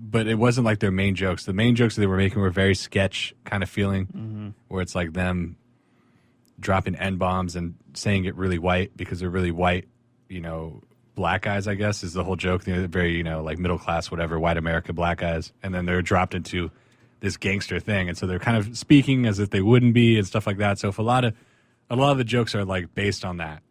but it wasn't like their main jokes. The main jokes that they were making were very sketch kind of feeling, where it's like them dropping N-bombs and saying it really white because they're really white, black guys, I guess, is the whole joke. They're very, like middle class, whatever, white America, black guys. And then they're dropped into this gangster thing. And so they're kind of speaking as if they wouldn't be and stuff like that. So if a lot of the jokes are like based on that,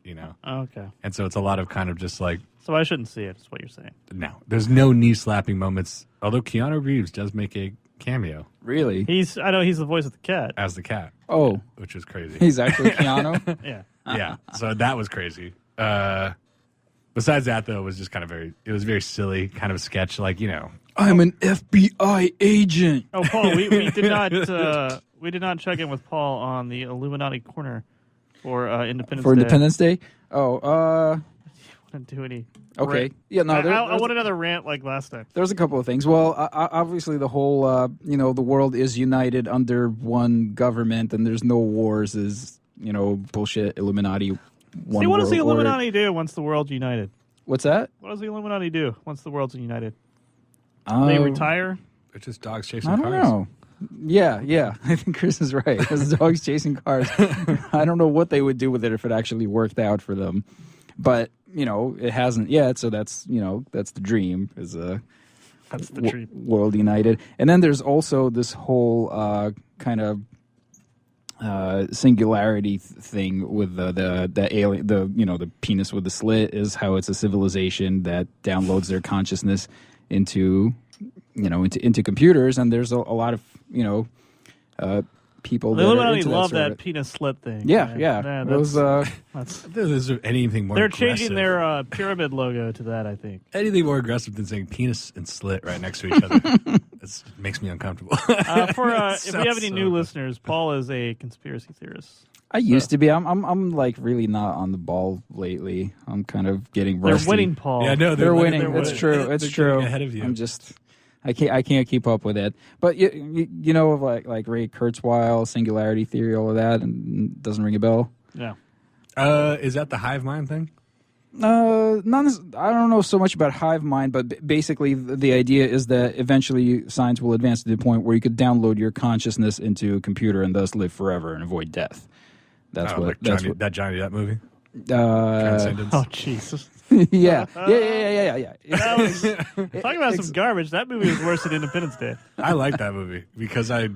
Oh, okay. And so it's a lot of kind of just like, So I shouldn't see it, is what you're saying. no, there's no knee slapping moments. Although Keanu Reeves does make a cameo Really? I know he's the voice of the cat. as the cat. Oh, which was crazy. he's actually Keanu. Yeah. Yeah, so that was crazy. Besides that, though, it was just it was very silly, kind of a sketch, like, I'm an FBI agent. Oh, Paul, we did not check in with Paul on the Illuminati corner for Independence Day. Independence Day. Oh, Didn't do any. okay. Rant. Yeah, no. I want another rant like last time. There's a couple of things. Well, obviously the whole, the world is united under one government, and there's no wars. Is bullshit. Illuminati. See, what does the Illuminati do once the world's united? What's that? What does the Illuminati do once the world's united? They retire. It's just dogs chasing I cars. don't know. Yeah. I think Chris is right. It's dogs chasing cars. I don't know what they would do with it if it actually worked out for them. But, it hasn't yet. So that's the dream is That's the dream. world united. And then there's also this whole kind of singularity thing with the alien, the penis with the slit is how it's a civilization that downloads their consciousness into computers, and there's a lot of people The that are Illuminati into love sort that of- penis slit thing. Yeah. Those, That's, There's anything more they're aggressive. changing their pyramid logo to that, I think. Anything more aggressive than saying penis and slit right next to each other. It makes me uncomfortable. If we have Sounds any so new listeners, Paul is a conspiracy theorist. I used to be. I'm like really not on the ball lately. I'm kind of getting They're rusty. winning, Paul. Yeah, no, They're winning. they're It's winning. true. It's They're true. getting ahead of you. I'm just. I can't keep up with it. But of like Ray Kurzweil, singularity theory, all of that, and it doesn't ring a bell. Yeah. Is that the hive mind thing? I don't know so much about hive mind, but basically the idea is that eventually science will advance to the point where you could download your consciousness into a computer and thus live forever and avoid death. That's what. Like That's Johnny, that Johnny Depp movie. what. Oh, Jesus. Yeah. That was, talking about some garbage. That movie was worse than Independence Day. I like that movie because I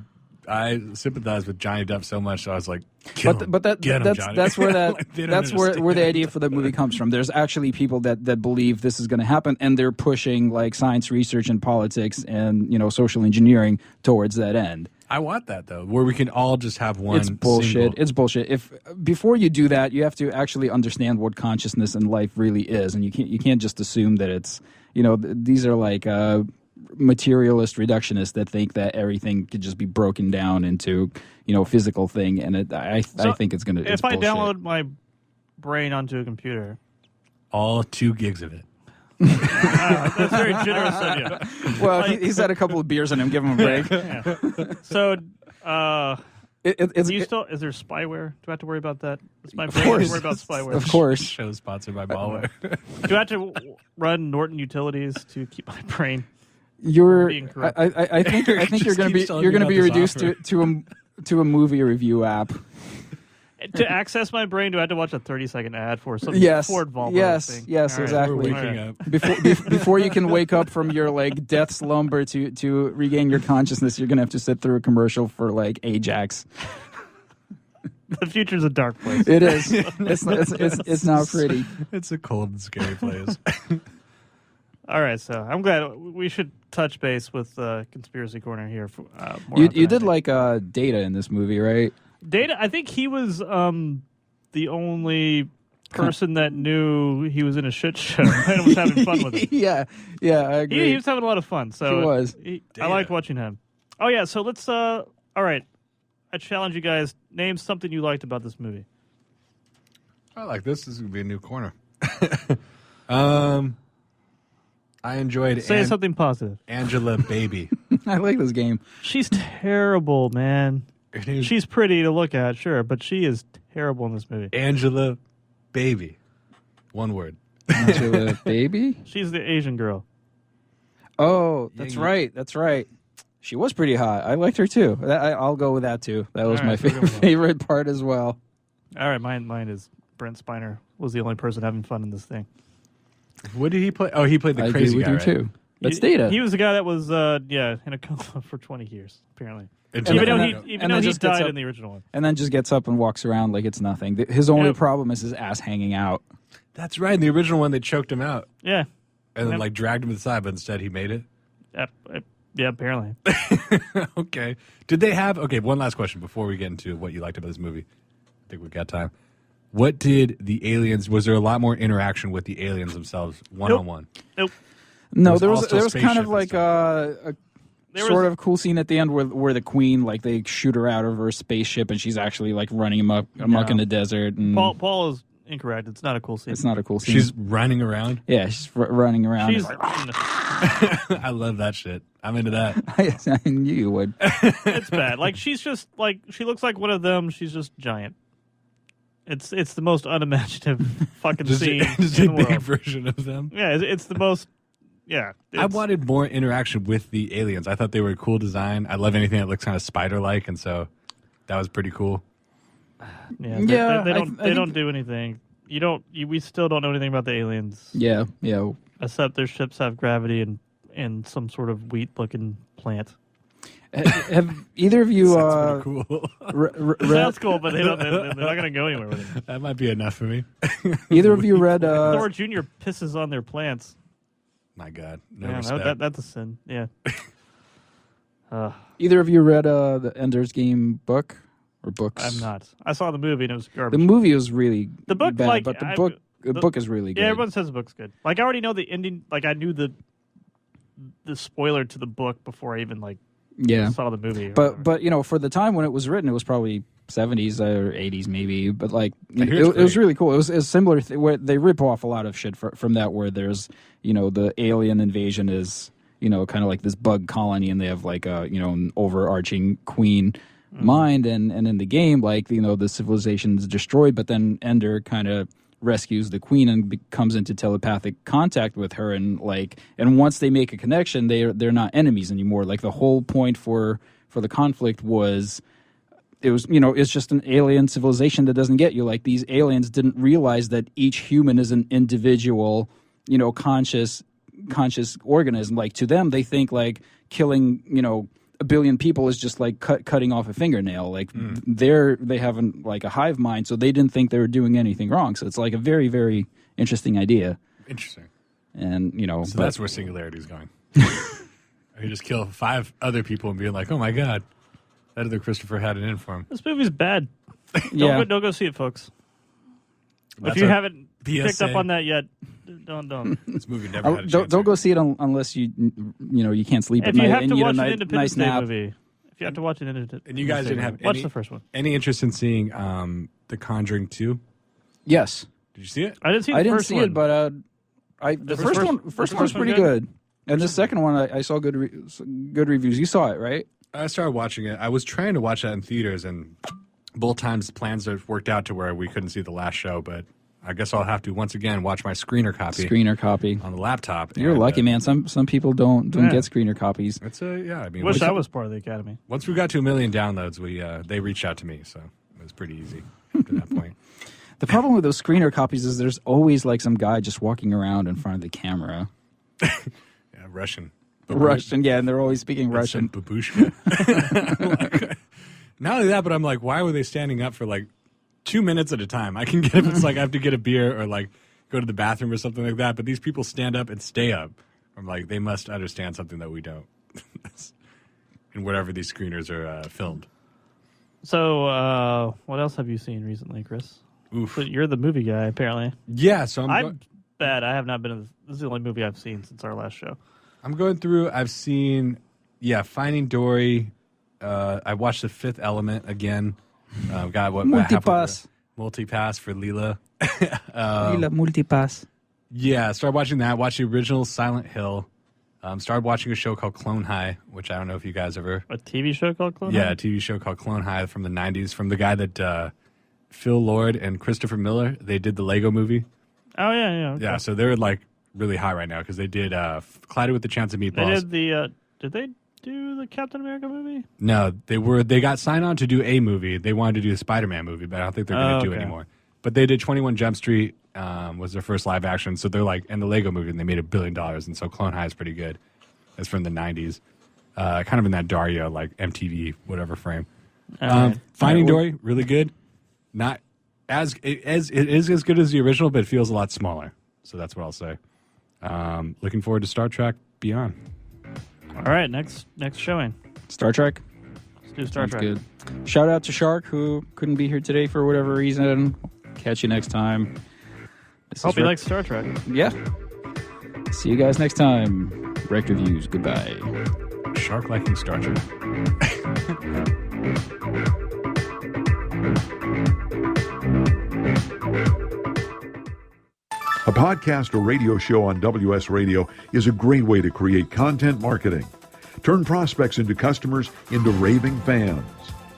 sympathize with Johnny Depp so much. So I was like, Get him, Johnny. that's where Like, they don't that's where the understand. idea for the movie comes from. There's actually people that believe this is going to happen, and they're pushing like science research and politics and social engineering towards that end. I want that though, where we can all just have one. It's bullshit. single- It's bullshit. If before you do that, you have to actually understand what consciousness and life really is, and you can't just assume that it's these are like materialist reductionists that think that everything could just be broken down into physical thing, and I think it's gonna. It's If I bullshit. download my brain onto a computer, all 2 gigs of it. that's very generous of you. well, he's had a couple of beers in him. Give him a break. Yeah. So, It's is there spyware? Do I have to worry about that? Is my Of brain have to course. worry about spyware? of course. Show sponsored by Ballware. Do I have to run Norton Utilities to keep my brain? You're. Being corrupt. I think you're Just going to keeps be telling you're me going to be about reduced this to a movie review app. To access my brain, do I have to watch a 30-second ad for some Yes. Ford Volvo Yes. thing? Yes. All right. Exactly. We're All waking right. up. Before you can wake up from your like death slumber to regain your consciousness, you're going to have to sit through a commercial for like Ajax. The future's a dark place. It is. It's not pretty. It's a cold and scary place. All right, so I'm glad we should touch base with Conspiracy Corner here. For, more You often, I did think. like Data in this movie, right? Data. I think he was the only person that knew he was in a shit show and was having fun with it. yeah, I agree. He was having a lot of fun. So He was. I liked watching him. Oh yeah, so let's. All right, I challenge you guys. Name something you liked about this movie. I like this. This is gonna be a new corner. I enjoyed Say something positive. Angela Baby. I like this game. She's terrible, man. Her name's She's pretty to look at, sure, but she is terrible in this movie. Angela Baby. One word. Angela Baby? She's the Asian girl. Oh, that's Yeah, right. That's right. She was pretty hot. I liked her too. I'll go with that too. That was All my right, we're gonna go. favorite part as well. All right, mine is Brent Spiner was the only person having fun in this thing. What did he play? Oh, he played the I crazy agree with guy, you right? too. That's Data. He was the guy that was in a coma for 20 years apparently. Until- Even though then- he and even then though he just gets died up- in the original one. and then just gets up and walks around like it's nothing. His only Yep. problem is his ass hanging out. That's right. In the original one, they choked him out Yeah. and then Yep. like dragged him to the side, but instead he made it. Yeah, apparently. Okay. Did they have? Okay, one last question before we get into what you liked about this movie. I think we've got time. What did the aliens? Was there a lot more interaction with the aliens themselves, one-on-one? Nope. No, There was there was kind spaceship of like and a sort of cool scene at the end where the queen, like, they shoot her out of her spaceship and she's actually like running amok in the desert. And Paul is incorrect. It's not a cool scene. it's not a cool scene. She's running around. Yeah, she's running around. She's I love that shit. I'm into that. I knew you would. it's bad. Like she's just like she looks like one of them. She's just giant. It's the most unimaginative fucking scene Just in a the big world. version of them. Yeah, it's the most. Yeah, I wanted more interaction with the aliens. I thought they were a cool design. I love anything that looks kind of spider-like, and so that was pretty cool. Yeah, Yeah, they I don't think- do anything. We still don't know anything about the aliens. Yeah. Except their ships have gravity and some sort of wheat-looking plant. Have either of you That's pretty cool. That's cool, but they're not going to go anywhere with it. That might be enough for me. either of you read Thor Jr. pisses on their plants. My God, no Yeah, respect. that's a sin. Yeah. either of you read the Ender's Game book or books? I'm not. I saw the movie and it was The garbage. movie was really The book, bad, like, but the I- book is really good. Yeah, everyone says the book's good. Like, I already know the ending. Like, I knew the spoiler to the book before I even saw the movie. But for the time when it was written, it was probably 70s or 80s maybe. But like I hear it's it was great. really cool. It was similar where they rip off a lot of shit from that. Where there's the alien invasion is kind of like this bug colony, and they have like a an overarching queen mind, and in the game the civilization is destroyed, but then Ender kind of rescues the queen and comes into telepathic contact with her, and once they make a connection, they're not enemies anymore. Like the whole point for the conflict was it's just an alien civilization that doesn't get you. Like these aliens didn't realize that each human is an individual conscious organism. Like to them, they think like killing a billion people is just like cutting off a fingernail. Like they haven't like a hive mind, so they didn't think they were doing anything wrong. So it's like a very, very interesting idea. Interesting. And So that's where singularity is going. You just kill 5 other people and be like, oh my God, that other Christopher had it in for him. This movie's bad. yeah, Don't go see it, folks. That's if you our haven't picked PSA. up on that yet, don't. This movie never had a chance. don't go see it unless you can't sleep at If you night have and to you watch need an a Independence nice Day nap. movie, if you have to watch an Independence And you guys Day didn't have movie, watch any- the first one. Any interest in seeing The Conjuring 2? Yes, Did you see it? I didn't see the I didn't first see one. it, but the first one was pretty good, and the second one I saw good reviews. You saw it, right? I started watching it. I was trying to watch that in theaters, and both times plans have worked out to where we couldn't see the last show, but I guess I'll have to once again watch my screener copy on the laptop. You're and, lucky, man. Some people don't Yeah. get screener copies. It's I mean, Wish I was part of the Academy. once we got to 1 million downloads, they reached out to me, so it was pretty easy after that point. The problem with those screener copies is there's always like some guy just walking around in front of the camera. Yeah, Russian. Russian, yeah, and they're always speaking Russian. Babushka. Not only that, but I'm like, why were they standing up for like 2 minutes at a time? I can get if it's like I have to get a beer or like go to the bathroom or something like that, but these people stand up and stay up. I'm like, they must understand something that we don't. And whatever these screeners are filmed. So, what else have you seen recently, Chris? Oof. So you're the movie guy, apparently. Yeah, so I'm bad. I have not been in this. This is the only movie I've seen since our last show. I'm going through. I've seen, Finding Dory. I watched The Fifth Element again. Got what? Multipass. Multipass for Leela. Leela Multipass. Yeah, started watching that. Watched the original Silent Hill. Started watching a show called Clone High, which I don't know if you guys ever. A TV show called Clone Yeah, High? a TV show called Clone High from the 90s, from the guy that Phil Lord and Christopher Miller, they did the Lego movie. Oh, yeah. Okay. Yeah, so they're like really high right now because they did Collided with the Chance of They Meatballs. did the. Did they do the Captain America movie? No, they got signed on to do a movie. They wanted to do the Spider-Man movie, but I don't think they're going to do it okay. anymore. But they did 21 Jump Street was their first live action. So they're like, and the Lego movie, and they made $1 billion. And so Clone High is pretty good. It's from the 90s. Kind of in that Daria, like MTV, whatever frame. Alright. Finding Dory, really good. Not as it is as good as the original, but it feels a lot smaller. So that's what I'll say. Looking forward to Star Trek Beyond. All right, next showing. Star Trek. Let's do Star Sounds Trek. good. Shout out to Shark, who couldn't be here today for whatever reason. Catch you next time. Hope you like Star Trek. Yeah. See you guys next time. Rekt Reviews. Goodbye. Shark liking Star Trek. A podcast or radio show on WS Radio is a great way to create content marketing. Turn prospects into customers into raving fans.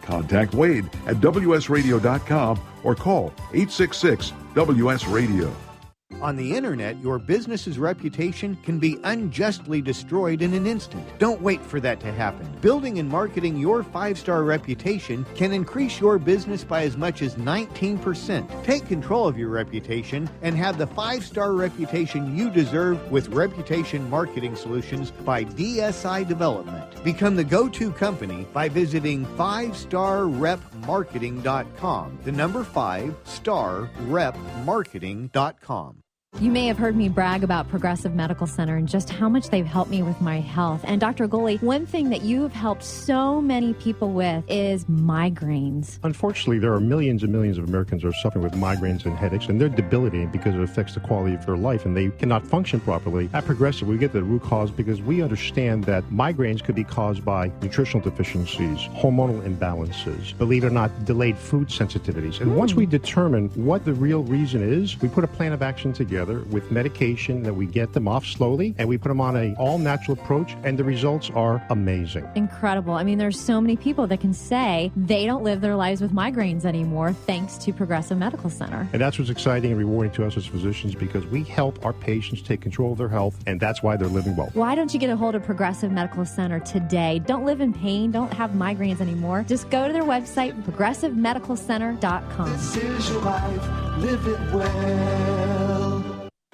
Contact Wade at WSRadio.com or call 866-WS-RADIO. On the internet, your business's reputation can be unjustly destroyed in an instant. Don't wait for that to happen. Building and marketing your 5-star reputation can increase your business by as much as 19%. Take control of your reputation and have the 5-star reputation you deserve with Reputation Marketing Solutions by DSI Development. Become the go-to company by visiting 5starrepmarketing.com. The number 5starrepmarketing.com. You may have heard me brag about Progressive Medical Center and just how much they've helped me with my health. And Dr. Goley, one thing that you have helped so many people with is migraines. Unfortunately, there are millions and millions of Americans who are suffering with migraines and headaches, and they're debilitating because it affects the quality of their life, and they cannot function properly. At Progressive, we get the root cause because we understand that migraines could be caused by nutritional deficiencies, hormonal imbalances, believe it or not, delayed food sensitivities. And once we determine what the real reason is, we put a plan of action together with medication that we get them off slowly, and we put them on an all-natural approach, and the results are amazing. Incredible. I mean, there's so many people that can say they don't live their lives with migraines anymore thanks to Progressive Medical Center. And that's what's exciting and rewarding to us as physicians, because we help our patients take control of their health, and that's why they're living well. Why don't you get a hold of Progressive Medical Center today? Don't live in pain. Don't have migraines anymore. Just go to their website, progressivemedicalcenter.com. This is your life. Live it well.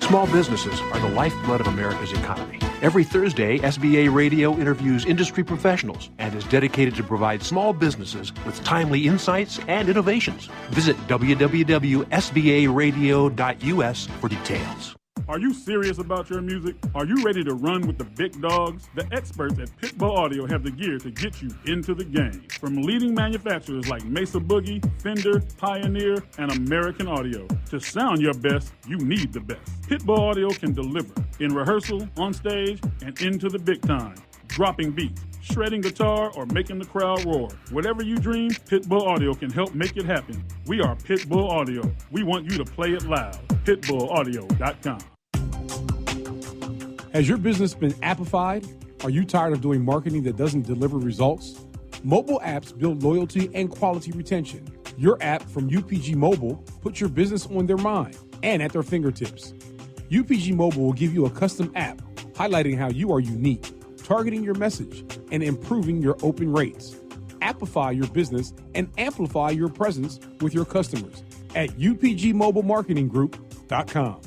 Small businesses are the lifeblood of America's economy. Every Thursday, SBA Radio interviews industry professionals and is dedicated to provide small businesses with timely insights and innovations. Visit www.sbaradio.us for details. Are you serious about your music? Are you ready to run with the big dogs? The experts at Pitbull Audio have the gear to get you into the game. From leading manufacturers like Mesa Boogie, Fender, Pioneer, and American Audio. To sound your best, you need the best. Pitbull Audio can deliver in rehearsal, on stage, and into the big time. Dropping beats, shredding guitar, or making the crowd roar. Whatever you dream, Pitbull Audio can help make it happen. We are Pitbull Audio. We want you to play it loud. PitbullAudio.com. Has your business been appified? Are you tired of doing marketing that doesn't deliver results? Mobile apps build loyalty and quality retention. Your app from UPG Mobile puts your business on their mind and at their fingertips. UPG Mobile will give you a custom app highlighting how you are unique, targeting your message, and improving your open rates. Appify your business and amplify your presence with your customers at upgmobilemarketinggroup.com.